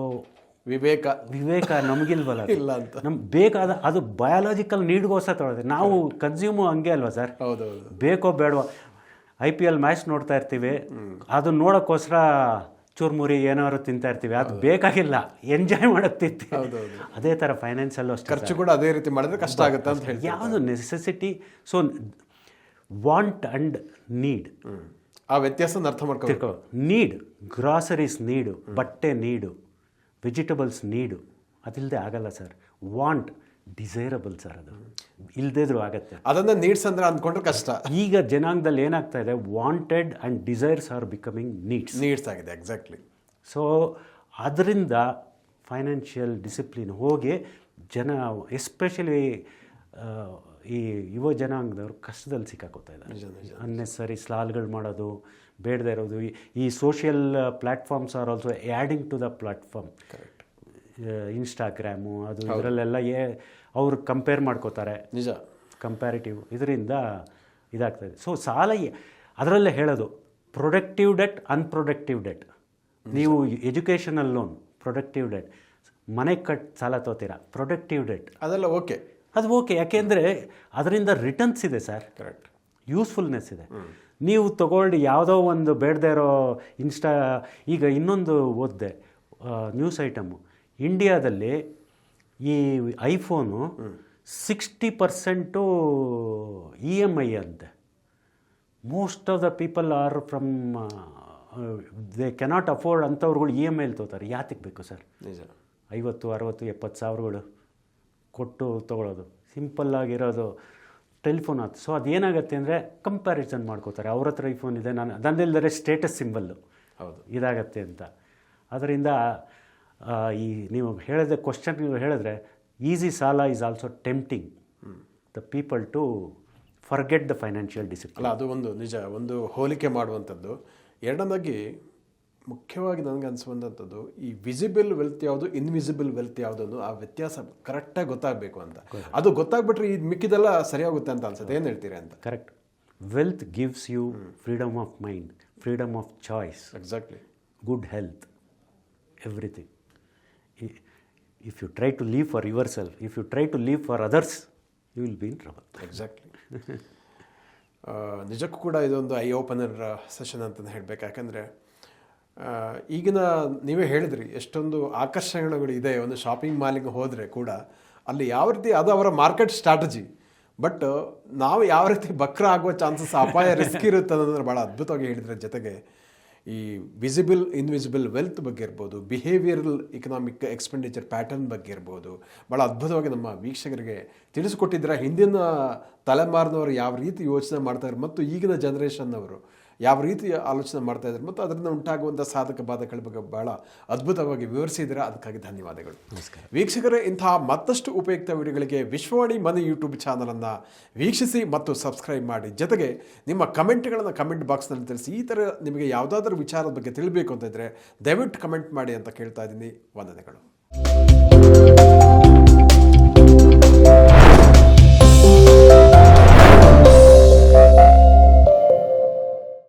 ವಿವೇಕ ನಮಗಿಲ್ವಲ್ಲ. ಇಲ್ಲ ಅಂತ ನಮ್ಗೆ ಬೇಕಾದ ಅದು ಬಯಾಲಜಿಕಲ್ ನೀಡ್ಗೋಸ್ಕರ ತೊಗೊಳೋದು. ನಾವು ಕನ್ಸ್ಯೂಮು ಹಂಗೆ ಅಲ್ವಾ ಸರ್. ಬೇಕೋ ಬೇಡವೋ, IPL ಮ್ಯಾಚ್ ನೋಡ್ತಾ ಇರ್ತೀವಿ, ಅದು ನೋಡೋಕ್ಕೋಸ್ಕರ ಚೂರ್ಮುರಿ ಏನಾದ್ರು ತಿಂತಾ ಇರ್ತೀವಿ, ಅದು ಬೇಕಾಗಿಲ್ಲ, ಎಂಜಾಯ್ ಮಾಡೋಕ್ಕೆ ತಿಂತೀವಿ. ಅದೇ ಥರ ಫೈನಾನ್ಸಲ್ಲೂ ಅಷ್ಟೇ, ಖರ್ಚು ಕೂಡ ಅದೇ ರೀತಿ ಮಾಡಿದ್ರೆ ಕಷ್ಟ ಆಗುತ್ತೆ ಅಂತ ಹೇಳಿ. ಯಾವುದು necessity, so want and need, ಆ ವ್ಯತ್ಯಾಸ ಅರ್ಥ ಮಾಡ್ಕೊ. ನೀಡ್, ಗ್ರಾಸರೀಸ್ ನೀಡು, ಬಟ್ಟೆ ನೀಡು, ವೆಜಿಟಬಲ್ಸ್ ನೀಡು, ಅದಿಲ್ಲದೆ ಆಗಲ್ಲ ಸರ್. ವಾಂಟ್ ಡಿಸೈರಬಲ್ ಸರ್, ಅದು ಇಲ್ಲದಿದ್ರೂ ಆಗತ್ತೆ. ಅದನ್ನು ನೀಡ್ಸ್ ಅಂದ್ರೆ ಅಂದ್ಕೊಂಡ್ರೆ ಕಷ್ಟ. ಈಗ ಜನಾಂಗದಲ್ಲಿ ಏನಾಗ್ತಾ ಇದೆ, wanted and desires are becoming needs ಆಗಿದೆ. ಎಕ್ಸಾಕ್ಟ್ಲಿ. ಸೊ ಅದರಿಂದ ಫೈನಾನ್ಷಿಯಲ್ ಡಿಸಿಪ್ಲಿನ್ ಹೋಗಿ ಜನ, ಎಸ್ಪೆಷಲಿ ಈ ಯುವ ಜನಾಂಗದವರು ಕಷ್ಟದಲ್ಲಿ ಸಿಕ್ಕಾಕೋತಾ ಇದ್ದಾರೆ. ಅನ್ನೆಸರಿ ಸ್ಲಾಲ್ಗಳು ಮಾಡೋದು, ಬೇಡದೇ ಇರೋದು. ಈ social platforms are also adding to the platform. Instagram ಅದು ಇದರಲ್ಲೆಲ್ಲ ಅವರು ಕಂಪೇರ್ ಮಾಡ್ಕೋತಾರೆ. ನಿಜ, ಕಂಪ್ಯಾರಿಟಿವ್, ಇದರಿಂದ ಇದಾಗ್ತದೆ. ಸೊ ಸಾಲ ಅದರಲ್ಲೇ ಹೇಳೋದು, ಪ್ರೊಡಕ್ಟಿವ್ ಡೆಟ್, ಅನ್ಪ್ರೊಡಕ್ಟಿವ್ ಡೆಟ್. ನೀವು ಎಜುಕೇಷನಲ್ ಲೋನ್ ಪ್ರೊಡಕ್ಟಿವ್ ಡೆಟ್, ಮನೆ ಸಾಲ ತೋತೀರಾ, ಪ್ರೊಡಕ್ಟಿವ್ ಡೆಟ್, ಅದೆಲ್ಲ ಓಕೆ, ಅದು ಓಕೆ. ಯಾಕೆಂದರೆ ಅದರಿಂದ ರಿಟರ್ನ್ಸ್ ಇದೆ ಸರ್, ಕರೆಕ್ಟ್, ಯೂಸ್ಫುಲ್ನೆಸ್ ಇದೆ. ನೀವು ತೊಗೊಂಡು ಯಾವುದೋ ಒಂದು ಬೇಡದೇ ಇರೋ ಈಗ ಇನ್ನೊಂದು ಓದಿದೆ ನ್ಯೂಸ್ ಐಟಮು, ಇಂಡಿಯಾದಲ್ಲಿ ಈ ಐಫೋನು 60% EMI ಅಂತೆ. Most of the people are from they cannot afford ಅಂಥವ್ರುಗಳು EMIಲಿ ತೊಗೋತಾರೆ. ಯಾತಕ್ಕೆ ಬೇಕು ಸರ್? 50, 60, 70 ಸಾವಿರಗಳು ಕೊಟ್ಟು ತೊಗೊಳೋದು ಸಿಂಪಲ್ಲಾಗಿರೋದು ಟೆಲಿಫೋನ್ ಆಯ್ತು. ಸೊ ಅದೇನಾಗುತ್ತೆ ಅಂದರೆ ಕಂಪ್ಯಾರಿಸನ್ ಮಾಡ್ಕೋತಾರೆ, ಅವ್ರ ಹತ್ರ ಐಫೋನ್ ಇದೆ, ನನ್ನಿಲ್ಲದರೆ ಸ್ಟೇಟಸ್ ಸಿಂಬಲ್ಲು ಇದಾಗತ್ತೆ ಅಂತ. ಅದರಿಂದ ಈ ನೀವು ಹೇಳಿದ ಕ್ವಶನ್ ನೀವು ಹೇಳಿದ್ರೆ, ಈಸಿ ಸಾಲ is also tempting the people to forget the financial discipline. ಅಲ್ಲ, ಅದು ಒಂದು ನಿಜ, ಒಂದು ಹೋಲಿಕೆ ಮಾಡುವಂಥದ್ದು. ಎರಡನೇದಾಗಿ ಮುಖ್ಯವಾಗಿ ನನಗೆ ಅನಿಸುವಂಥದ್ದು, ಈ ವಿಸಿಬಲ್ ವೆಲ್ತ್ ಯಾವುದು, ಇನ್ವಿಸಿಬಲ್ ವೆಲ್ತ್ ಯಾವುದನ್ನು ಆ ವ್ಯತ್ಯಾಸ ಕರೆಕ್ಟಾಗಿ ಗೊತ್ತಾಗಬೇಕು ಅಂತ. ಅದು ಗೊತ್ತಾಗ್ಬಿಟ್ರೆ ಇದು ಮಿಕ್ಕಿದೆಲ್ಲ ಸರಿಯಾಗುತ್ತೆ ಅಂತ ಅನ್ಸುತ್ತೆ. ಏನು ಹೇಳ್ತೀರಿ ಅಂತ? Correct. Wealth gives you freedom of mind, freedom of choice, exactly, good health, everything. If you try to live for yourself, if you try to live for others, you will be in trouble. Exactly. ನಿಜಕ್ಕೂ ಕೂಡ ಇದೊಂದು ಐ ಓಪನರ್ ಸೆಷನ್ ಅಂತಲೇ ಹೇಳಬೇಕು. ಯಾಕಂದರೆ ಈಗಿನ ನೀವೇ ಹೇಳಿದ್ರಿ ಎಷ್ಟೊಂದು ಆಕರ್ಷಣೆಗಳು ಇದೆ. ಒಂದು ಶಾಪಿಂಗ್ ಮಾಲಿಗೆ ಹೋದರೆ ಕೂಡ ಅಲ್ಲಿ ಯಾವ ರೀತಿ ಅದು ಅವರ ಮಾರ್ಕೆಟ್ ಸ್ಟ್ರಾಟಜಿ, ಬಟ್ ನಾವು ಯಾವ ರೀತಿ ಬಕ್ರ ಆಗುವ ಚಾನ್ಸಸ್, ಅಪಾಯ, ರಿಸ್ಕ್ ಇರುತ್ತೆ ಅನ್ನೋದ್ರೆ ಭಾಳ ಅದ್ಭುತವಾಗಿ ಹೇಳಿದ್ರೆ. ಜೊತೆಗೆ ಈ ವಿಸಿಬಲ್ ಇನ್ವಿಸಿಬಲ್ ವೆಲ್ತ್ ಬಗ್ಗೆ ಇರ್ಬೋದು, ಬಿಹೇವಿಯರಲ್ ಇಕನಾಮಿಕ್ ಎಕ್ಸ್ಪೆಂಡಿಚರ್ ಪ್ಯಾಟರ್ನ್ ಬಗ್ಗೆ ಇರ್ಬೋದು, ಭಾಳ ಅದ್ಭುತವಾಗಿ ನಮ್ಮ ವೀಕ್ಷಕರಿಗೆ ತಿಳಿಸ್ಕೊಟ್ಟಿದ್ರೆ. ಹಿಂದಿನ ತಲೆಮಾರಿನವರು ಯಾವ ರೀತಿ ಯೋಚನೆ ಮಾಡ್ತಾರೆ ಮತ್ತು ಈಗಿನ ಜನ್ರೇಷನ್ನವರು ಯಾವ ರೀತಿಯ ಆಲೋಚನೆ ಮಾಡ್ತಾ ಇದ್ದಾರೆ ಮತ್ತು ಅದರಿಂದ ಉಂಟಾಗುವಂಥ ಸಾಧಕ ಬಾಧಕಗಳ ಬಗ್ಗೆ ಬಹಳ ಅದ್ಭುತವಾಗಿ ವಿವರಿಸಿದ್ದೀರಾ. ಅದಕ್ಕಾಗಿ ಧನ್ಯವಾದಗಳು. ನಮಸ್ಕಾರ ವೀಕ್ಷಕರೇ, ಇಂತಹ ಮತ್ತಷ್ಟು ಉಪಯುಕ್ತ ವಿಡಿಯೋಗಳಿಗೆ ವಿಶ್ವವಾಣಿ ಮನಿ ಯೂಟ್ಯೂಬ್ ಚಾನಲನ್ನು ವೀಕ್ಷಿಸಿ ಮತ್ತು ಸಬ್ಸ್ಕ್ರೈಬ್ ಮಾಡಿ. ಜೊತೆಗೆ ನಿಮ್ಮ ಕಮೆಂಟ್ಗಳನ್ನು ಕಮೆಂಟ್ ಬಾಕ್ಸ್ನಲ್ಲಿ ತಿಳಿಸಿ. ಈ ಥರ ನಿಮಗೆ ಯಾವುದಾದ್ರೂ ವಿಚಾರದ ಬಗ್ಗೆ ತಿಳಿಬೇಕು ಅಂತ ಇದ್ದರೆ ದಯವಿಟ್ಟು ಕಮೆಂಟ್ ಮಾಡಿ ಅಂತ ಕೇಳ್ತಾ ಇದ್ದೀನಿ. ವಂದನೆಗಳು.